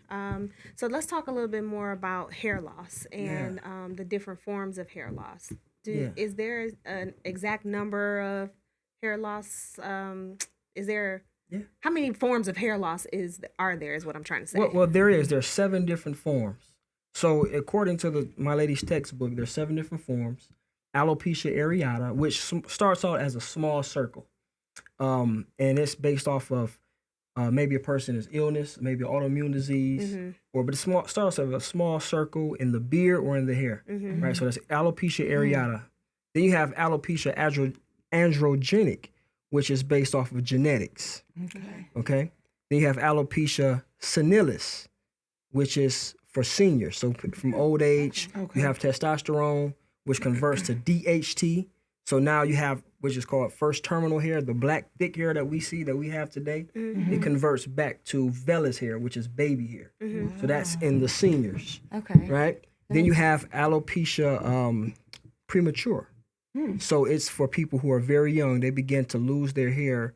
So let's talk a little bit more about hair loss and the different forms of hair loss. Is there an exact number of hair loss? Is there? How many forms of hair loss are there? Is what I'm trying to say. Well, there's 7 different forms. So according to my lady's textbook, there's 7 different forms. Alopecia areata, which starts out as a small circle. And it's based off of maybe a person's illness, maybe autoimmune disease, but it starts with a small circle in the beard or in the hair, right? So that's alopecia areata. Then you have alopecia androgenic, which is based off of genetics. Okay. Then you have alopecia senilis, which is for seniors. So from old age, you have testosterone, which converts to DHT. So now you have, which is called first terminal hair, the black thick hair that we have today. It converts back to vellus hair, which is baby hair. So that's in the seniors. Right? Then you have alopecia premature. So it's for people who are very young. They begin to lose their hair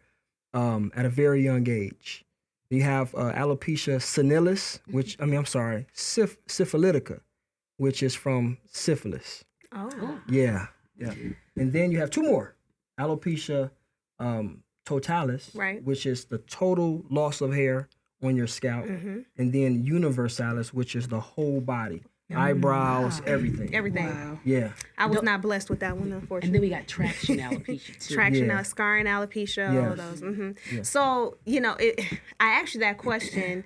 at a very young age. You have alopecia senilis, syphilitica, which is from syphilis. Oh. Yeah. And then you have 2 more. Alopecia totalis, which is the total loss of hair on your scalp. And then universalis, which is the whole body. Eyebrows, everything. Everything. Yeah. I was not blessed with that one, unfortunately. And then we got traction alopecia too. Scarring alopecia, all those. So, I asked you that question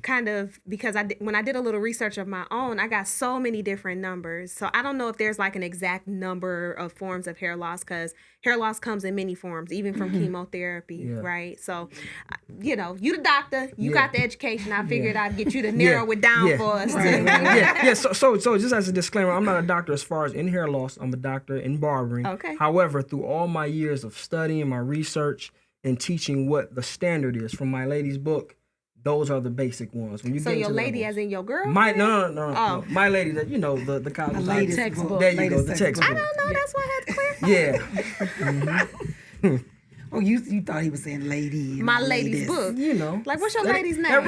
kind of because when I did a little research of my own, I got so many different numbers. So I don't know if there's like an exact number of forms of hair loss, because hair loss comes in many forms, even from chemotherapy, right? So, you the doctor, you got the education. I figured I'd get you to narrow it down for us. So just as a disclaimer, I'm not a doctor as far as in hair loss. I'm a doctor in barbering. Okay. However, through all my years of studying, my research, and teaching what the standard is from my lady's book, those are the basic ones. When you so get your into lady, levels, as in your girl? No. My lady, that the college textbook. There you go, the textbook. I don't know. That's why I had to clarify. Yeah. Oh, you thought he was saying lady. My lady's book. Like, what's your lady's name?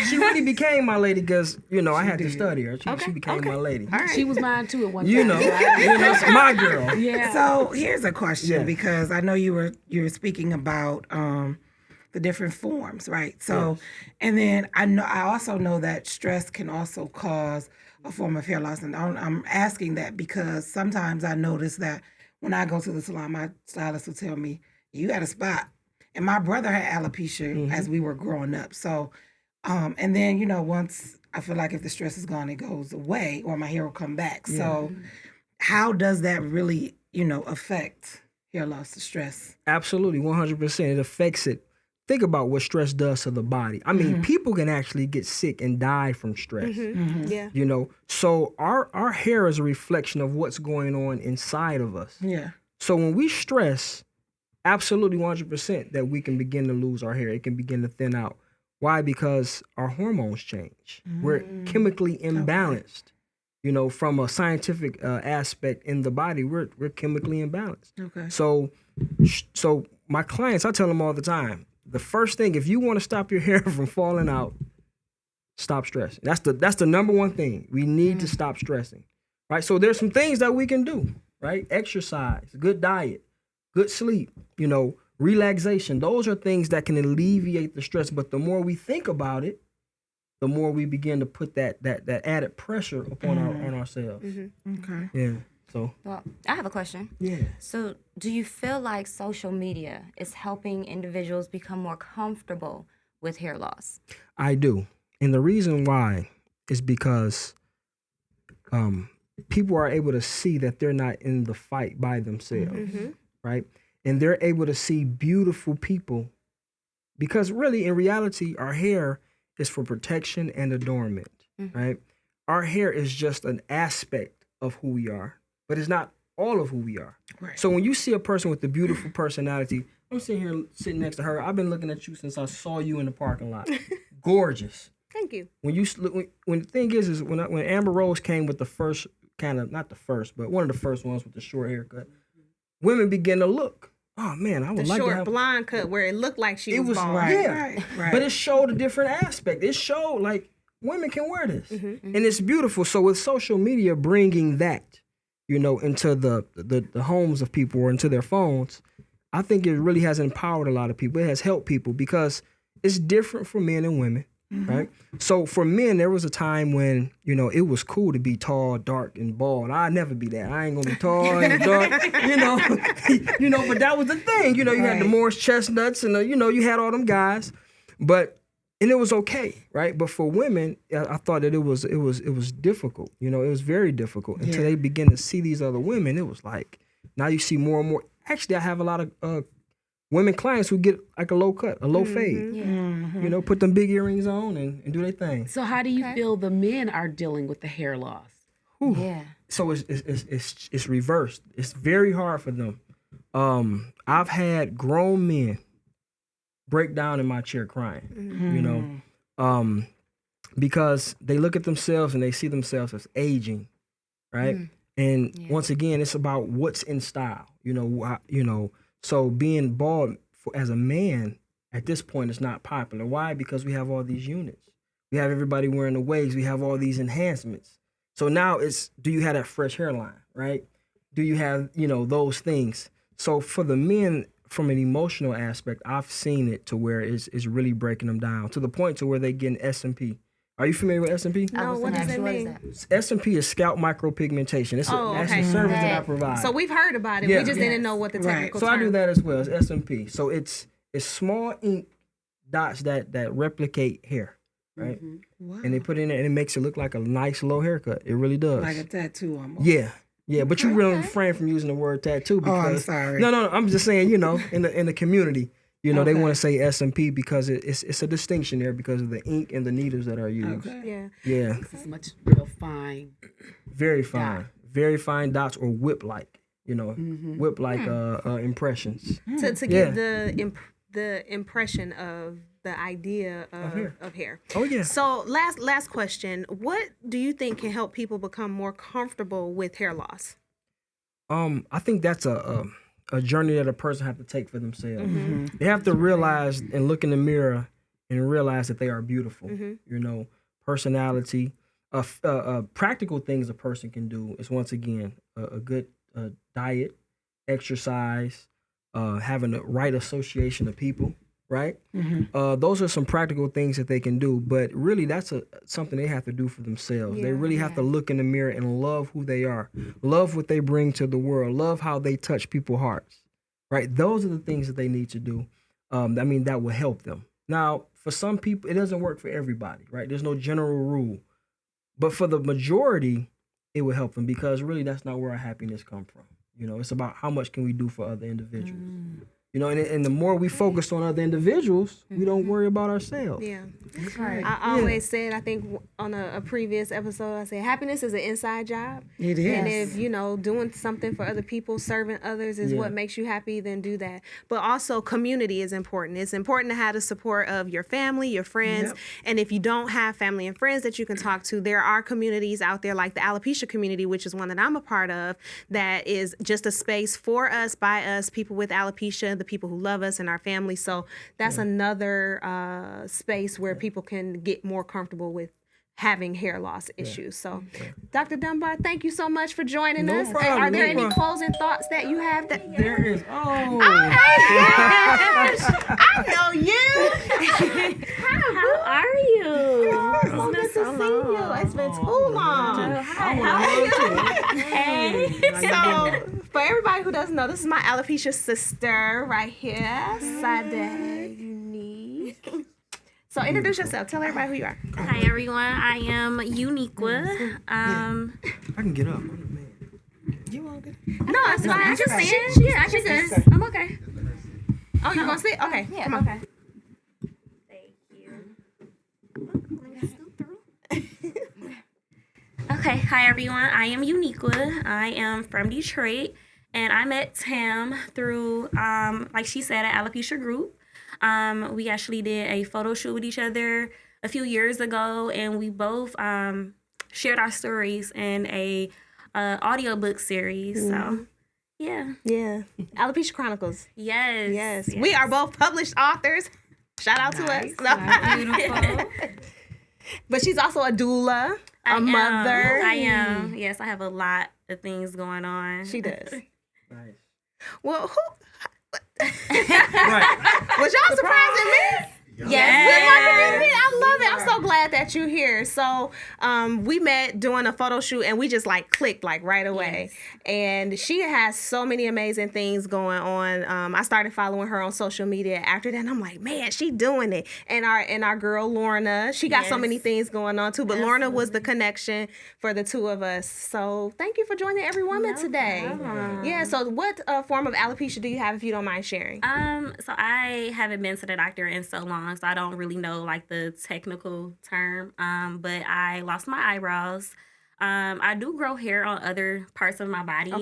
She really became my lady because I had to study her. She became my lady. All right. She was mine too at one time. It's my girl. Yeah. So here's a question because I know you were speaking about the different forms, right? So, and then I also know that stress can also cause a form of hair loss, and I'm asking that because sometimes I notice that when I go to the salon, my stylist will tell me, "You got a spot," and my brother had alopecia as we were growing up. So, and then once I feel like if the stress is gone, it goes away, or my hair will come back. So, how does that really affect hair loss, the stress? Absolutely, 100%. It affects it. Think about what stress does to the body. I mean, people can actually get sick and die from stress. Yeah. So our hair is a reflection of what's going on inside of us. Yeah. So when we stress, absolutely 100% that we can begin to lose our hair. It can begin to thin out. Why? Because our hormones change. We're chemically imbalanced. From a scientific aspect in the body, we're chemically imbalanced. Okay. So my clients, I tell them all the time, the first thing, if you want to stop your hair from falling out, stop stressing. That's the number one thing. We need to stop stressing, right? So there's some things that we can do, right? Exercise, good diet, good sleep, relaxation. Those are things that can alleviate the stress. But the more we think about it, the more we begin to put that added pressure upon on ourselves. Okay. Yeah. So. Well, I have a question. Yeah. So, do you feel like social media is helping individuals become more comfortable with hair loss? I do. And the reason why is because people are able to see that they're not in the fight by themselves, right? And they're able to see beautiful people because really, in reality, our hair is for protection and adornment, right? Our hair is just an aspect of who we are, but it's not all of who we are. Right. So when you see a person with a beautiful personality, I'm sitting next to her. I've been looking at you since I saw you in the parking lot. Gorgeous. Thank you. When the thing is when Amber Rose came with the first not the first, but one of the first ones with the short haircut, women begin to look. oh man, I would The like to short have blonde cut where it looked like she it was was bald. Right. But it showed a different aspect. It showed like women can wear this, and it's beautiful. So with social media bringing that, into the homes of people or into their phones, I think it really has empowered a lot of people. It has helped people because it's different for men and women, right? So for men, there was a time when it was cool to be tall, dark, and bald. I'd never be that. I ain't gonna be tall and dark, But that was the thing. You had the Morris Chestnuts, and you had all them guys, and it was okay, right? But for women, I thought that it was difficult. It was very difficult until they begin to see these other women. It was like now you see more and more. Actually, I have a lot of women clients who get like a low cut, a low fade. Put them big earrings on and do their thing. So how do you feel the men are dealing with the hair loss? Whew. Yeah. So it's reversed. It's very hard for them. I've had grown men break down in my chair crying, because they look at themselves and they see themselves as aging, right? And once again, it's about what's in style, So being bald as a man at this point is not popular. Why? Because we have all these units. We have everybody wearing the wigs. We have all these enhancements. So now do you have that fresh hairline, right? Do you have, those things? So for the men, from an emotional aspect, I've seen it to where it's really breaking them down to the point to where they get an S&P. Are you familiar with S&P? No, what does that mean? S&P is scalp micropigmentation. It's a service that I provide. So we've heard about it. We just didn't know what the technical term. So I do that as well as S&P. So it's small ink dots that replicate hair, right? Wow. And they put it in there and it makes it look like a nice low haircut. It really does. Like a tattoo almost. Yeah, but you really refrain from using the word tattoo because I'm sorry. No, I'm just saying, in the community, they want to say S&P because it's a distinction there because of the ink and the needles that are used. Yeah. This is much real fine. Very fine. Very fine dots or whip-like, whip-like impressions. To give the impression of the idea of hair. Oh yeah. So last question. What do you think can help people become more comfortable with hair loss? I think that's a journey that a person have to take for themselves. They have to realize and look in the mirror and realize that they are beautiful. Personality, practical things a person can do is once again a good diet, exercise, having the right association of people. Right? Those are some practical things that they can do, but really that's something they have to do for themselves. They really have to look in the mirror and love who they are, love what they bring to the world, love how they touch people's hearts, right? Those are the things that they need to do. That will help them. Now, for some people, it doesn't work for everybody, right? There's no general rule, but for the majority, it will help them because really that's not where our happiness comes from. It's about how much can we do for other individuals. And the more we focus on other individuals, we don't worry about ourselves. Yeah. That's right. I always said, I think on a previous episode, I said, happiness is an inside job. It is. And if, doing something for other people, serving others is what makes you happy, then do that. But also community is important. It's important to have the support of your family, your friends. Yep. And if you don't have family and friends that you can talk to, there are communities out there like the alopecia community, which is one that I'm a part of, that is just a space for us, by us, people with alopecia, the people who love us and our family. So that's another space where people can get more comfortable with having hair loss issues. So Dr. Dunbar, thank you so much for joining us. Problem, are there any closing thoughts that you have? There is. Oh I know you. How are you? It's so good to see you. It's been too long. How are you? Hey. So for everybody who doesn't know, this is my alopecia sister right here, Sade Unique. So introduce yourself. Tell everybody who you are. Hi everyone. I am Uniqua. I can get up. You want to get No, it's fine. I just sit. Yeah, I just. I'm okay. Oh, you gonna sit? Okay. Yeah. Come on. Okay. Okay, hi everyone. I am Uniqua. I am from Detroit, and I met Tam through, like she said, an alopecia group. We actually did a photo shoot with each other a few years ago, and we both shared our stories in a audiobook series. So Yeah. Yeah. Alopecia Chronicles. Yes. Yes. We are both published authors. Shout out to us. No. Beautiful. But she's also a doula, a mother. I am. Yes, I have a lot of things going on. She does. Nice. Well, was y'all surprising me? Yes. With my community. I love it. I'm so glad that you're here. So we met doing a photo shoot and we just like clicked like right away. Yes. And she has so many amazing things going on. I started following her on social media after that and I'm like, man, she doing it. And our girl Lorna, she got so many things going on too. But Lorna was the connection for the two of us. So thank you for joining Every Woman today. Yeah. So what form of alopecia do you have if you don't mind sharing? So I haven't been to the doctor in so long, so I don't really know like the technical term. But I lost my eyebrows. I do grow hair on other parts of my body,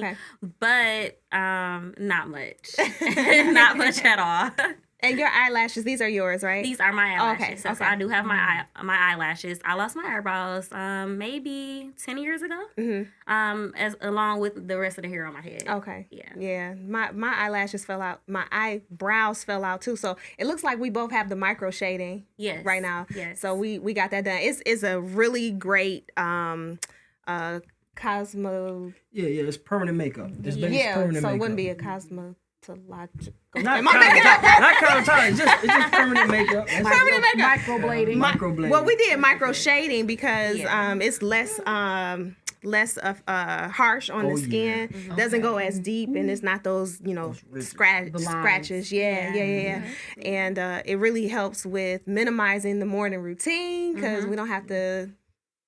but not much. Not much at all. And your eyelashes, these are yours, right? These are my eyelashes. So I do have my eyelashes. I lost my eyebrows maybe 10 years ago, as along with the rest of the hair on my head. Okay. Yeah. Yeah. My eyelashes fell out. My eyebrows fell out too. So it looks like we both have the micro shading right now. Yes. So we got that done. It's a really great cosmo. Yeah, it's permanent makeup. It's permanent so makeup. It wouldn't be a cosmetological. Not cosmetology, it's just permanent makeup. Permanent makeup. Microblading. Well, we did micro shading because it's less harsh on the skin. Doesn't go as deep, and it's not those scratches. Yeah. And it really helps with minimizing the morning routine because we don't have to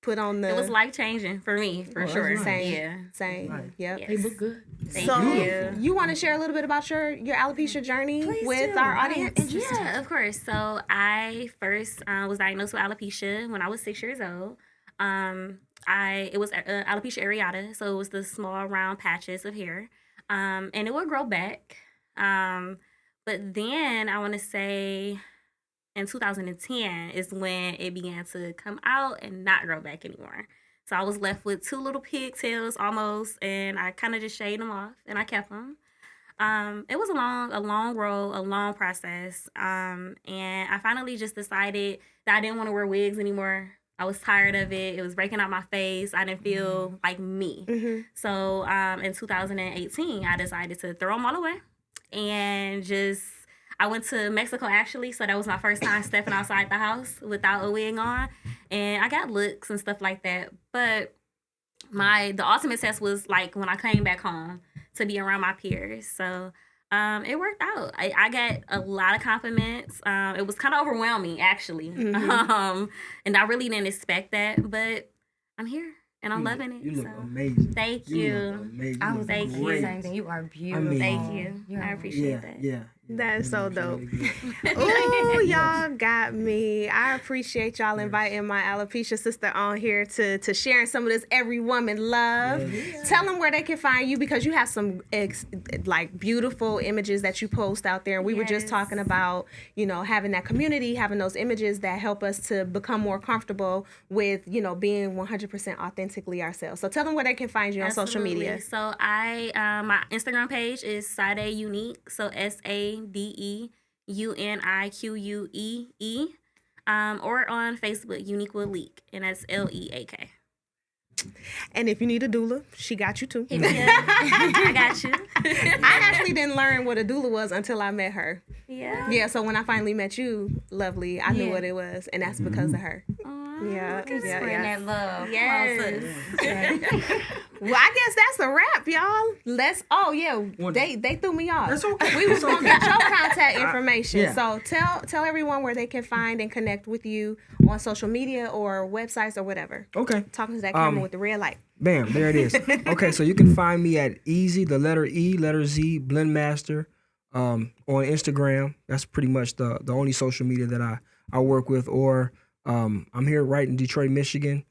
put on the. It was life changing for me, for sure. Same. Yep. Yes. They look good. Thank you want to share a little bit about your alopecia journey with our audience? Yeah, of course. So I first was diagnosed with alopecia when I was 6 years old. It was alopecia areata, so it was the small round patches of hair, and it would grow back. But then I want to say in 2010 is when it began to come out and not grow back anymore. So I was left with two little pigtails almost, and I kind of just shaved them off, and I kept them. It was a long road, a long process, and I finally just decided that I didn't want to wear wigs anymore. I was tired of it. It was breaking out my face. I didn't feel like me. So in 2018, I decided to throw them all away, and I went to Mexico actually, so that was my first time stepping outside the house without a wig on, and I got looks and stuff like that. But the ultimate test was like when I came back home to be around my peers. So it worked out. I got a lot of compliments. It was kind of overwhelming actually, and I really didn't expect that, but I'm here. And I'm loving it. You look amazing. Thank you. Amazing. I was Thank thinking you. the same thing. You are beautiful. Thank you. I appreciate that. Yeah. That is so dope. Ooh, y'all got me. I appreciate y'all inviting my alopecia sister on here to sharing some of this Every Woman love. Tell them where they can find you because you have some beautiful images that you post out there. And we were just talking about, having that community, having those images that help us to become more comfortable with, being 100% authentically ourselves. So tell them where they can find you on social media. So my Instagram page is Sade Unique. So SADEUNIQUEE, or on Facebook, Unique with Leak, and that's LEAK. And if you need a doula, she got you too. I got you. I actually didn't learn what a doula was until I met her. Yeah. So when I finally met you, lovely, I knew what it was, and that's because of her. Spreading that love. Yes. Well, I guess that's a wrap, y'all. They threw me off. That's okay. We was gonna get your contact information. So tell everyone where they can find and connect with you on social media or websites or whatever. Okay. Talking to that camera with the red light. Bam, there it is. Okay, so you can find me at Easy, the letter E, letter Z, Blend Master, on Instagram. That's pretty much the only social media that I work with. Or I'm here right in Detroit, Michigan.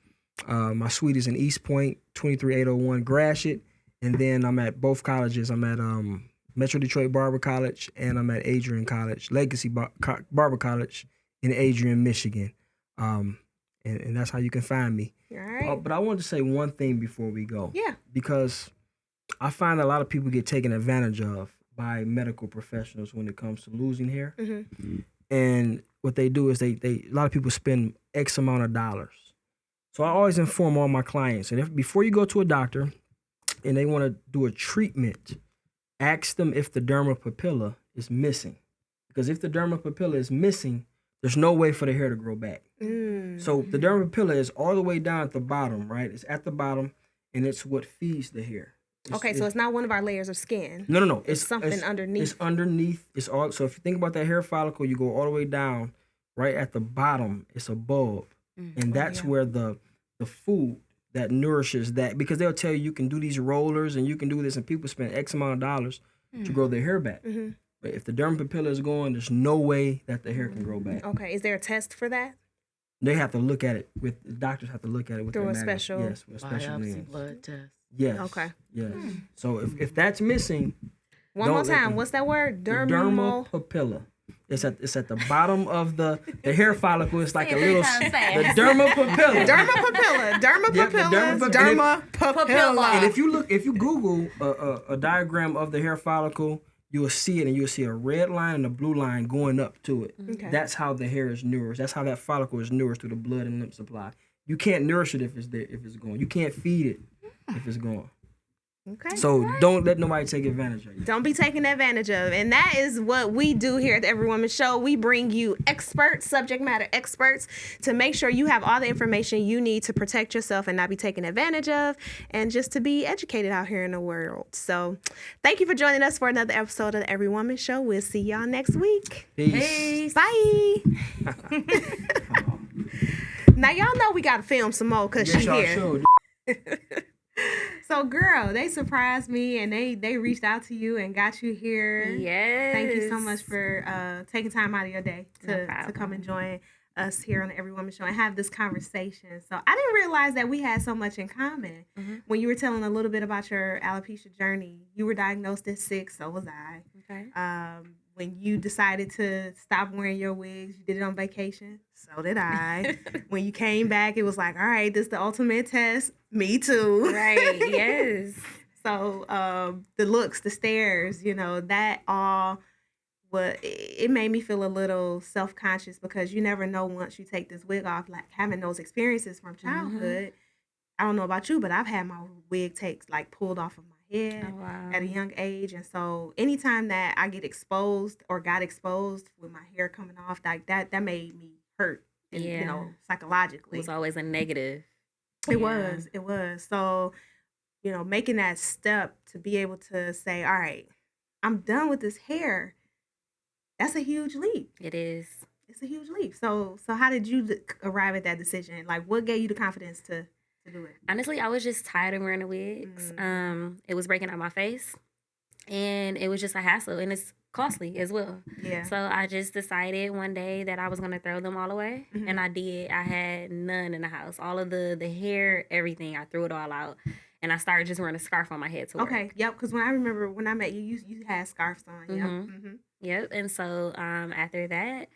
My suite is in East Point, 23801 Gratiot. And then I'm at both colleges. I'm at Metro Detroit Barber College, and I'm at Adrian College, Legacy Barber College in Adrian, Michigan. And that's how you can find me. All right. But I wanted to say one thing before we go. Yeah. Because I find a lot of people get taken advantage of by medical professionals when it comes to losing hair. And what they do is they a lot of people spend X amount of dollars. So I always inform all my clients, and before you go to a doctor and they want to do a treatment, ask them if the derma papilla is missing. Because if the derma papilla is missing, there's no way for the hair to grow back. So the derma papilla is all the way down at the bottom, right? It's at the bottom, and it's what feeds the hair. So it's not one of our layers of skin. No. It's something underneath. It's underneath. It's all. So if you think about that hair follicle, you go all the way down, right at the bottom. It's a bulb, and that's where the food that nourishes that. Because they'll tell you can do these rollers and you can do this, and people spend X amount of dollars to grow their hair back. But if the derma papilla is going, there's no way that the hair can grow back. Okay, is there a test for that? They have to look at it with the doctors have to look at it with through their a special with a special biopsy lens. blood test. Yes. Okay. Yes. So if that's missing, one more time. What's that word? Dermal papilla. It's at the bottom of the hair follicle. It's like a little the derma papilla. Derma papilla. Derma papilla. And if you Google a diagram of the hair follicle, you will see it, and you'll see a red line and a blue line going up to it. Okay. That's how the hair is nourished. That's how that follicle is nourished through the blood and lymph supply. You can't nourish it if it's there, if it's going. You can't feed it if it's going. Okay. So don't let nobody take advantage of you. Don't be taken advantage of. And that is what we do here at the Every Woman Show. We bring you experts, subject matter experts, to make sure you have all the information you need to protect yourself and not be taken advantage of, and just to be educated out here in the world. So thank you for joining us for another episode of the Every Woman Show. We'll see y'all next week. Peace. Bye. Now y'all know we got to film some more because she's here. So, girl, they surprised me and they reached out to you and got you here. Yes. Thank you so much for taking time out of your day to come and join us here on the Every Woman Show and have this conversation. So I didn't realize that we had so much in common. When you were telling a little bit about your alopecia journey, you were diagnosed at 6, so was I. Okay. When you decided to stop wearing your wigs, you did it on vacation. So did I. When you came back, it was like, all right, this is the ultimate test. Me too. Right, yes. So the looks, the stares, that all, it made me feel a little self-conscious because you never know once you take this wig off, like having those experiences from childhood. I don't know about you, but I've had my wig pulled off of my head at a young age. And so anytime that I get exposed or got exposed with my hair coming off, like that made me hurt, psychologically. It was always a negative. It was. So, making that step to be able to say, all right, I'm done with this hair. That's a huge leap. It is. It's a huge leap. So how did you arrive at that decision? Like, what gave you the confidence to do it? Honestly, I was just tired of wearing the wigs. It was breaking out my face, and it was just a hassle, and it's costly as well. Yeah. So I just decided one day that I was going to throw them all away, and I did. I had none in the house. All of the hair, everything, I threw it all out, and I started just wearing a scarf on my head to work. Okay, yep, because when I remember when I met you, you had scarves on. Yep. Yep, and so after that,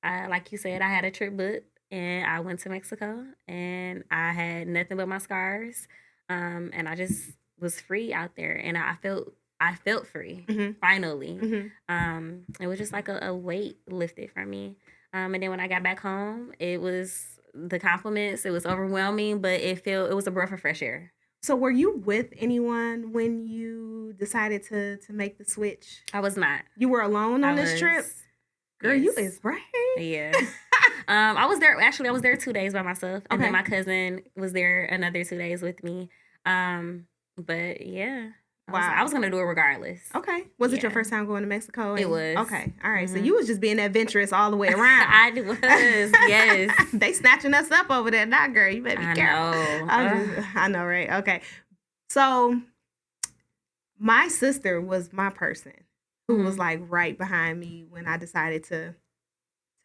like you said, I had a trip booked, and I went to Mexico, and I had nothing but my scars, and I just was free out there, and I felt free, finally. It was just like a weight lifted from me. And then when I got back home, it was the compliments. It was overwhelming, but it was a breath of fresh air. So were you with anyone when you decided to make the switch? I was not. You were alone on this trip? Girl, yes. You is right. Yeah. I was there. Actually, I was there 2 days by myself. And then my cousin was there another 2 days with me. But yeah. Wow. I was going to do it regardless. Okay. Was it your first time going to Mexico? It was. Okay. All right. So you was just being adventurous all the way around. I was. Yes. They snatching us up over there now, girl. You better be careful. I know, right? Okay. So my sister was my person who was like right behind me when I decided to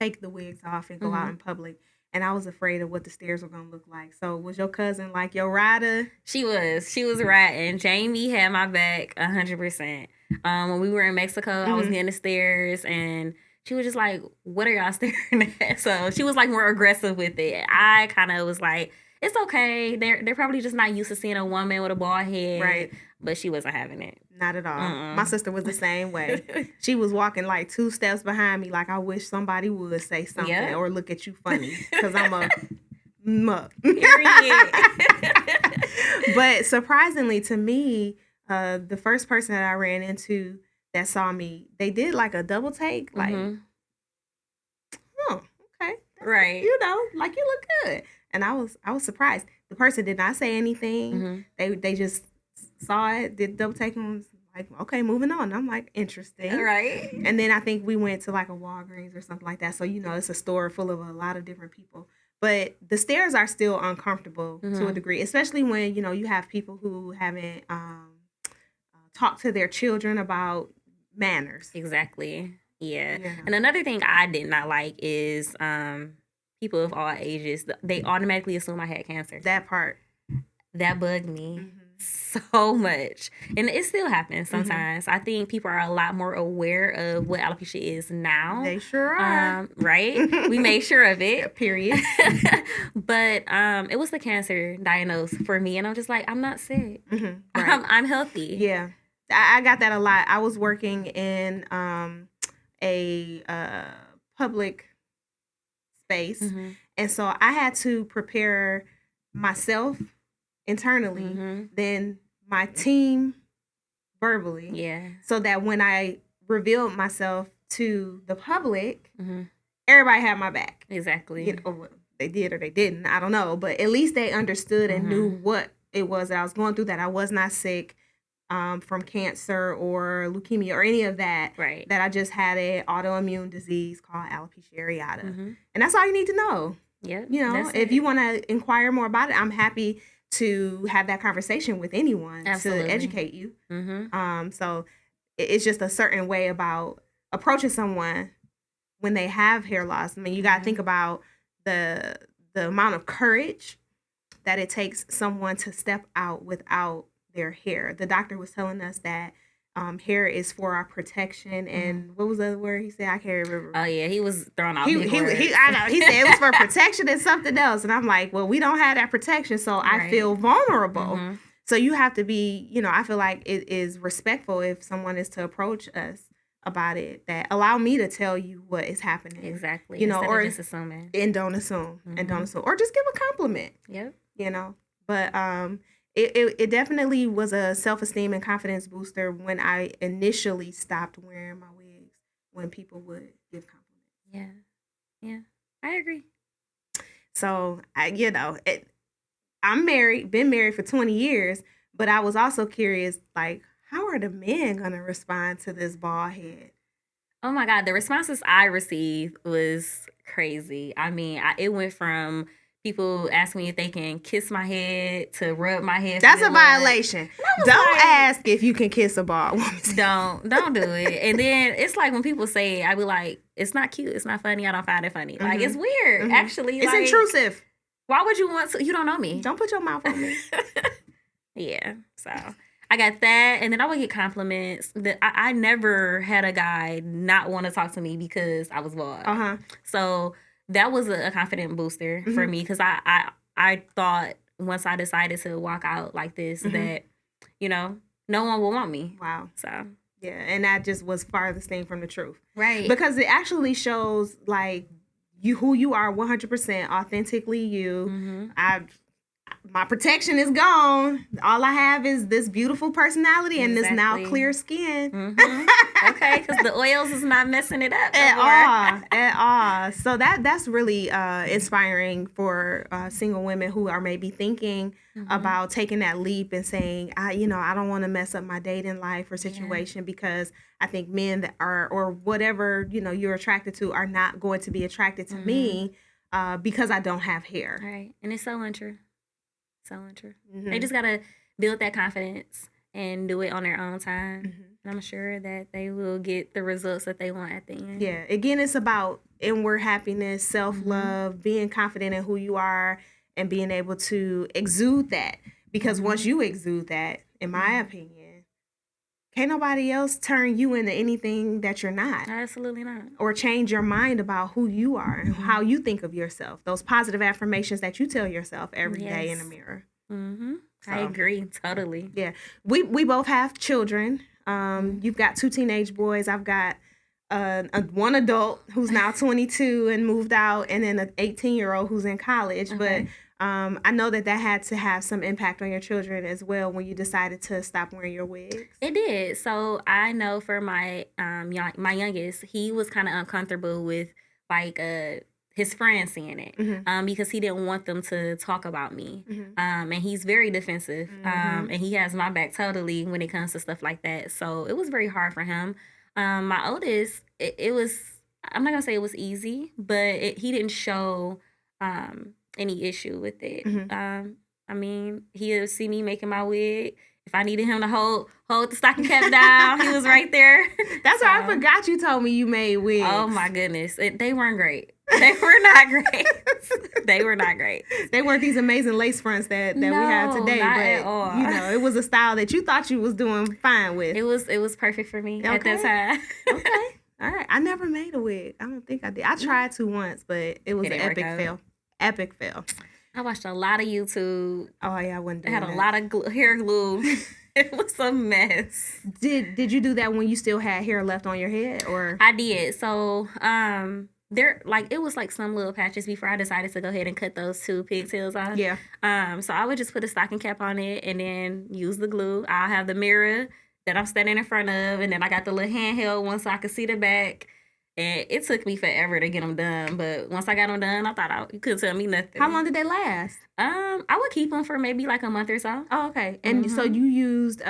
take the wigs off and go out in public. And I was afraid of what the stairs were going to look like. So was your cousin like your rider? She was riding. Jamie had my back 100%. When we were in Mexico, I was getting the stairs, and she was just like, what are y'all staring at? So she was like more aggressive with it. I kind of was like, it's okay. They're probably just not used to seeing a woman with a bald head. Right. But she wasn't having it. Not at all. My sister was the same way. She was walking like 2 steps behind me, like I wish somebody would say something or look at you funny, because I'm a muck. Period. But surprisingly to me, the first person that I ran into that saw me, they did like a double take, like, oh, okay, right, you know, like you look good, and I was surprised. The person did not say anything. They just saw it, did double take, and was like, okay, moving on. I'm like, interesting, right? And then I think we went to like a Walgreens or something like that. So you know, it's a store full of a lot of different people. But the stairs are still uncomfortable to a degree, especially when, you know, you have people who haven't talked to their children about manners. Exactly. Yeah. And another thing I did not like is people of all ages, they automatically assume I had cancer. That part. That bugged me so much. And it still happens sometimes. I think people are a lot more aware of what alopecia is now. They sure are. Right? We made sure of it. Period. But it was the cancer diagnosed for me. And I'm just like, I'm not sick. Right. I'm healthy. Yeah. I got that a lot. I was working in a public space. And so I had to prepare myself internally, then my team verbally. Yeah. So that when I revealed myself to the public, everybody had my back. Exactly. You know, they did or they didn't. I don't know. But at least they understood and knew what it was that I was going through, that I was not sick from cancer or leukemia or any of that. Right. That I just had an autoimmune disease called alopecia areata. And that's all you need to know. Yeah. You know, if you want to inquire more about it, I'm happy to have that conversation with anyone to educate you. So it's just a certain way about approaching someone when they have hair loss. I mean, you got to think about the amount of courage that it takes someone to step out without their hair. The doctor was telling us that hair is for our protection, and what was the other word he said? I can't remember. Oh yeah, he was throwing out he I know, he said it was for protection and something else, and I'm like, well, we don't have that protection, so I feel vulnerable. So you have to be, you know, I feel like it is respectful if someone is to approach us about it, that allow me to tell you what is happening. Exactly. You know, instead or of just assuming. And don't assume. And don't assume. Or just give a compliment. Yep. You know. But it definitely was a self-esteem and confidence booster when I initially stopped wearing my wigs, when people would give compliments. Yeah, I agree. So I'm married, been married for 20 years, but I was also curious, like, how are the men gonna respond to this bald head? Oh my God, the responses I received was crazy. I mean, it went from people asking me if they can kiss my head to rub my head. That's a violation. Don't ask if you can kiss a bald woman. Don't do it. And then it's like when people say it, I be like, it's not cute, it's not funny, I don't find it funny. Like, it's weird, actually. It's intrusive. Why would you want to? You don't know me. Don't put your mouth on me. Yeah, so I got that, and then I would get compliments. That I never had a guy not want to talk to me because I was bald. So that was a confident booster for me, because I thought once I decided to walk out like this that, you know, no one will want me. Wow. So yeah, and that just was farthest thing from the truth. Right. Because it actually shows like who you are 100% authentically you. My protection is gone. All I have is this beautiful personality and this now clear skin. Okay, because the oils is not messing it up at all. So that's really inspiring for single women who are maybe thinking about taking that leap and saying, I don't want to mess up my dating life or situation, because I think men that are, or whatever, you're attracted to, are not going to be attracted to me because I don't have hair. Right. And it's so untrue. So untrue. They just gotta build that confidence and do it on their own time. And I'm sure that they will get the results that they want at the end. Yeah. Again, it's about inward happiness, self-love, being confident in who you are, and being able to exude that. Because once you exude that, in my opinion, can't nobody else turn you into anything that you're not. Absolutely not. Or change your mind about who you are and how you think of yourself. Those positive affirmations that you tell yourself every day in the mirror. Mm-hmm. So, I agree totally. Yeah, we both have children. You've got 2 teenage boys. I've got one adult who's now 22 and moved out, and then an 18-year-old who's in college. Okay. But I know that had to have some impact on your children as well when you decided to stop wearing your wigs. It did. So I know for my my youngest, he was kind of uncomfortable with like his friends seeing it because he didn't want them to talk about me. And he's very defensive, and he has my back totally when it comes to stuff like that. So it was very hard for him. My oldest, it was, I'm not gonna say it was easy, but he didn't show any issue with it. I mean, he'll see me making my wig. If I needed him to hold the stocking cap down, he was right there. That's why I forgot you told me you made wigs. Oh my goodness, they weren't great. They were not great. They were not great. They weren't these amazing lace fronts that we have today. Not but at all. You know, it was a style that you thought you was doing fine with. It was perfect for me at that time. Okay. All right. I never made a wig. I don't think I did. I tried to once, but it was an epic fail. Epic fail. I watched a lot of YouTube. Oh yeah, I wasn't doing I had that. a lot of hair glue. It was a mess. Did you do that when you still had hair left on your head, or? I did. So there, like, it was like some little patches before I decided to go ahead and cut those 2 pigtails off. Yeah. So I would just put a stocking cap on it and then use the glue. I'll have the mirror that I'm standing in front of, and then I got the little handheld one so I could see the back. And it took me forever to get them done, but once I got them done, I thought you couldn't tell me nothing. How long did they last? I would keep them for maybe like a month or so. Oh, okay. And so you used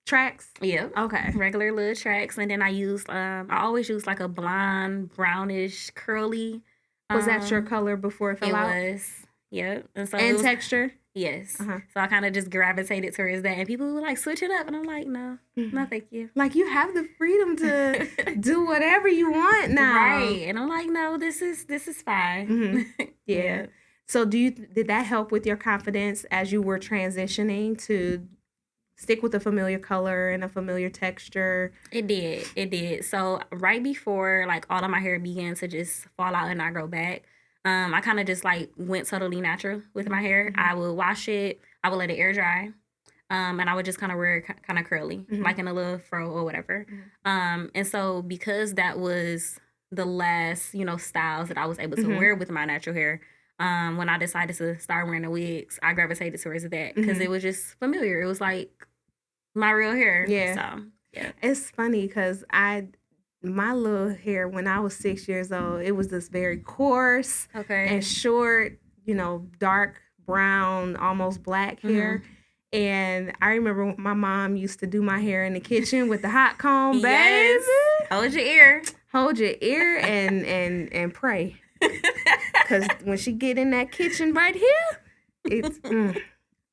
tracks? Yeah. Okay. Regular little tracks, and then I used I always use like a blonde, brownish, curly. Was that your color before it fell out? It was. Yep. And so and texture? Yes. So I kind of just gravitated towards that, and people would like switch it up, and I'm like, no, no, thank you. Like, you have the freedom to do whatever you want now, right? And I'm like, no, this is fine. Yeah. So did that help with your confidence as you were transitioning to stick with a familiar color and a familiar texture? It did. So right before like all of my hair began to just fall out and not grow back, I kind of just like went totally natural with my hair. I would wash it, I would let it air dry, and I would just kind of wear it kind of curly, like in a little fro or whatever. And so because that was the last, styles that I was able to wear with my natural hair, when I decided to start wearing the wigs, I gravitated towards that because it was just familiar. It was like my real hair. Yeah. So, yeah. It's funny because my little hair when I was 6 years old, it was this very coarse and short, dark brown, almost black hair. And I remember my mom used to do my hair in the kitchen with the hot comb, baby. Hold your ear. Hold your ear and pray. Because when she get in that kitchen right here, it's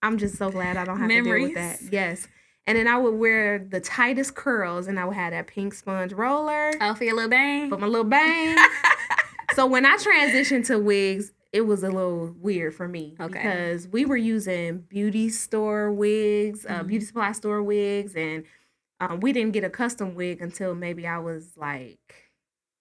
I'm just so glad I don't have to deal with that. Yes. And then I would wear the tightest curls, and I would have that pink sponge roller. Oh, for your little bang? For my little bang. So when I transitioned to wigs, it was a little weird for me. Okay. Because we were using beauty store wigs, beauty supply store wigs, and we didn't get a custom wig until maybe I was like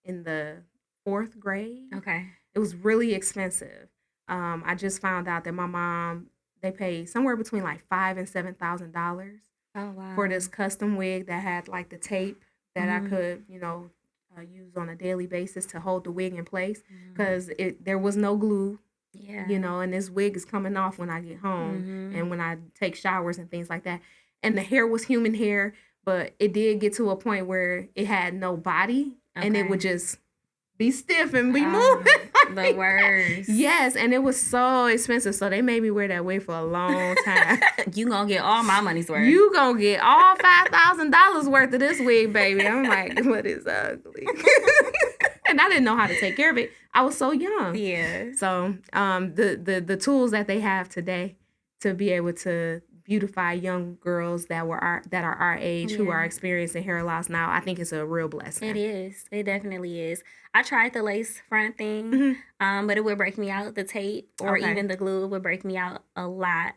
in the 4th grade. Okay. It was really expensive. I just found out that my mom, they paid somewhere between like $5,000 and $7,000. Oh, wow. For this custom wig that had like the tape that I could, use on a daily basis to hold the wig in place, because there was no glue. Yeah. And this wig is coming off when I get home and when I take showers and things like that. And the hair was human hair, but it did get to a point where it had no body and it would just be stiff and be moving. The worst. Yes, and it was so expensive. So they made me wear that wig for a long time. You gonna get all my money's worth. You gonna get all $5,000 worth of this wig, baby. I'm like, what is ugly? And I didn't know how to take care of it. I was so young. Yeah. So the tools that they have today to be able to beautify young girls that are our age who are experiencing hair loss now, I think it's a real blessing. It is. It definitely is. I tried the lace front thing, but it would break me out. The tape or even the glue would break me out a lot.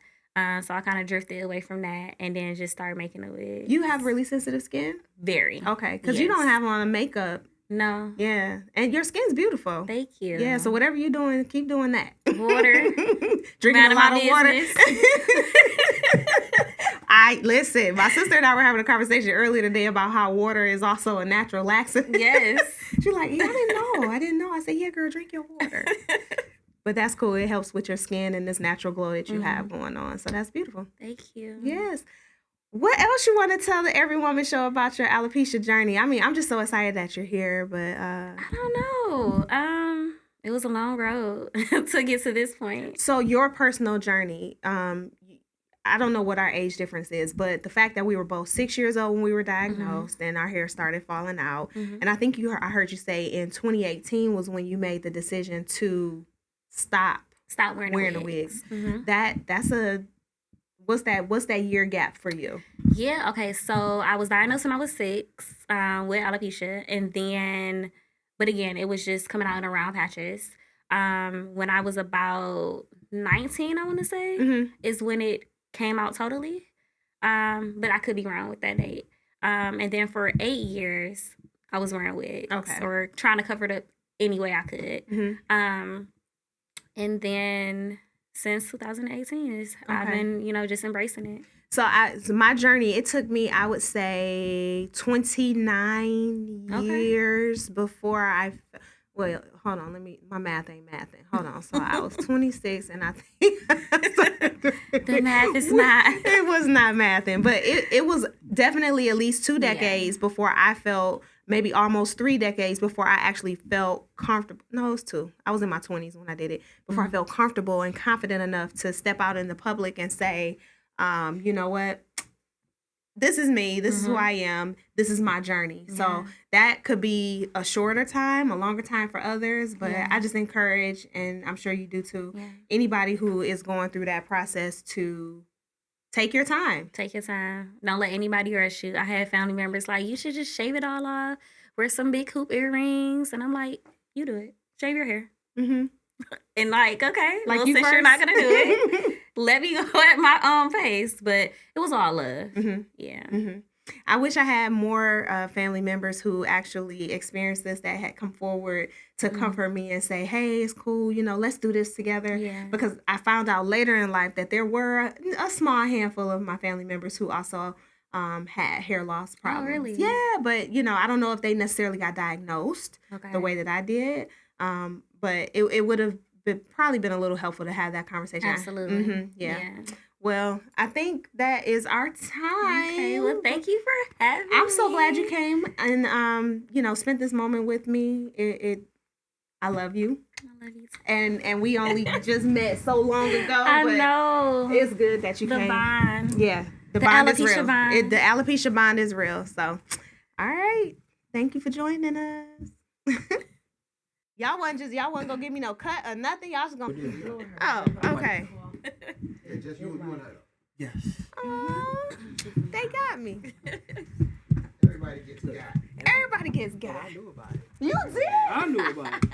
So I kind of drifted away from that and then just started making a wig. You have really sensitive skin? Very. Okay, because you don't have on makeup. No. Yeah, and your skin's beautiful. Thank you. Yeah, so whatever you're doing, keep doing that. Water. Drinking a lot of water. Listen, my sister and I were having a conversation earlier today about how water is also a natural laxative. Yes. She's like, yeah, I didn't know. I said, yeah, girl, drink your water. But that's cool. It helps with your skin and this natural glow that you have going on. So that's beautiful. Thank you. Yes. What else you want to tell the Every Woman show about your alopecia journey? I mean, I'm just so excited that you're here, but I don't know. It was a long road to get to this point. So your personal journey, I don't know what our age difference is, but the fact that we were both 6 years old when we were diagnosed and our hair started falling out. And I think I heard you say in 2018 was when you made the decision to stop wearing the wigs. What's that year gap for you? Yeah, okay. So I was diagnosed when I was 6 with alopecia, and then, but again, it was just coming out in round patches. When I was about 19, I want to say, is when it came out totally. But I could be wrong with that date. And then for 8 years, I was wearing wigs or trying to cover it up any way I could. And then since 2018, I've been, just embracing it. So my journey, it took me, I would say, 29 years before well, hold on, my math ain't mathing. Hold on. So I was 26 and I think the math is not. It was not mathing, but it was definitely at least 2 decades before I felt, maybe almost 3 decades before I actually felt comfortable. No, it was 2. I was in my 20s when I did it. Before I felt comfortable and confident enough to step out in the public and say, you know what? This is me. This is who I am. This is my journey. So that could be a shorter time, a longer time for others. But I just encourage, and I'm sure you do too, anybody who is going through that process to take your time. Take your time. Don't let anybody rush you. I had family members like, you should just shave it all off, wear some big hoop earrings. And I'm like, you do it. Shave your hair. And like, okay, like well, since you're not going to do it, let me go at my own pace. But it was all love. I wish I had more family members who actually experienced this, that had come forward to comfort me and say, hey, it's cool, let's do this together. Because I found out later in life that there were a small handful of my family members who also had hair loss problems. Oh, really? Yeah, but, I don't know if they necessarily got diagnosed the way that I did. But it would have probably been a little helpful to have that conversation. Absolutely. Yeah. Well, I think that is our time. Okay, well, thank you for having me. I'm so glad you came and spent this moment with me. I love you. I love you too. And we only just met so long ago. I but know. It's good that you came. The bond. Yeah. The bond is alopecia real. bond. The alopecia bond is real. So, all right. Thank you for joining us. Y'all wasn't gonna give me no cut or nothing. Y'all just gonna. Oh, okay. Yeah, just you and I. Yes. They got me. Everybody gets got. Everybody gets got. I knew about it. You did? I knew about it.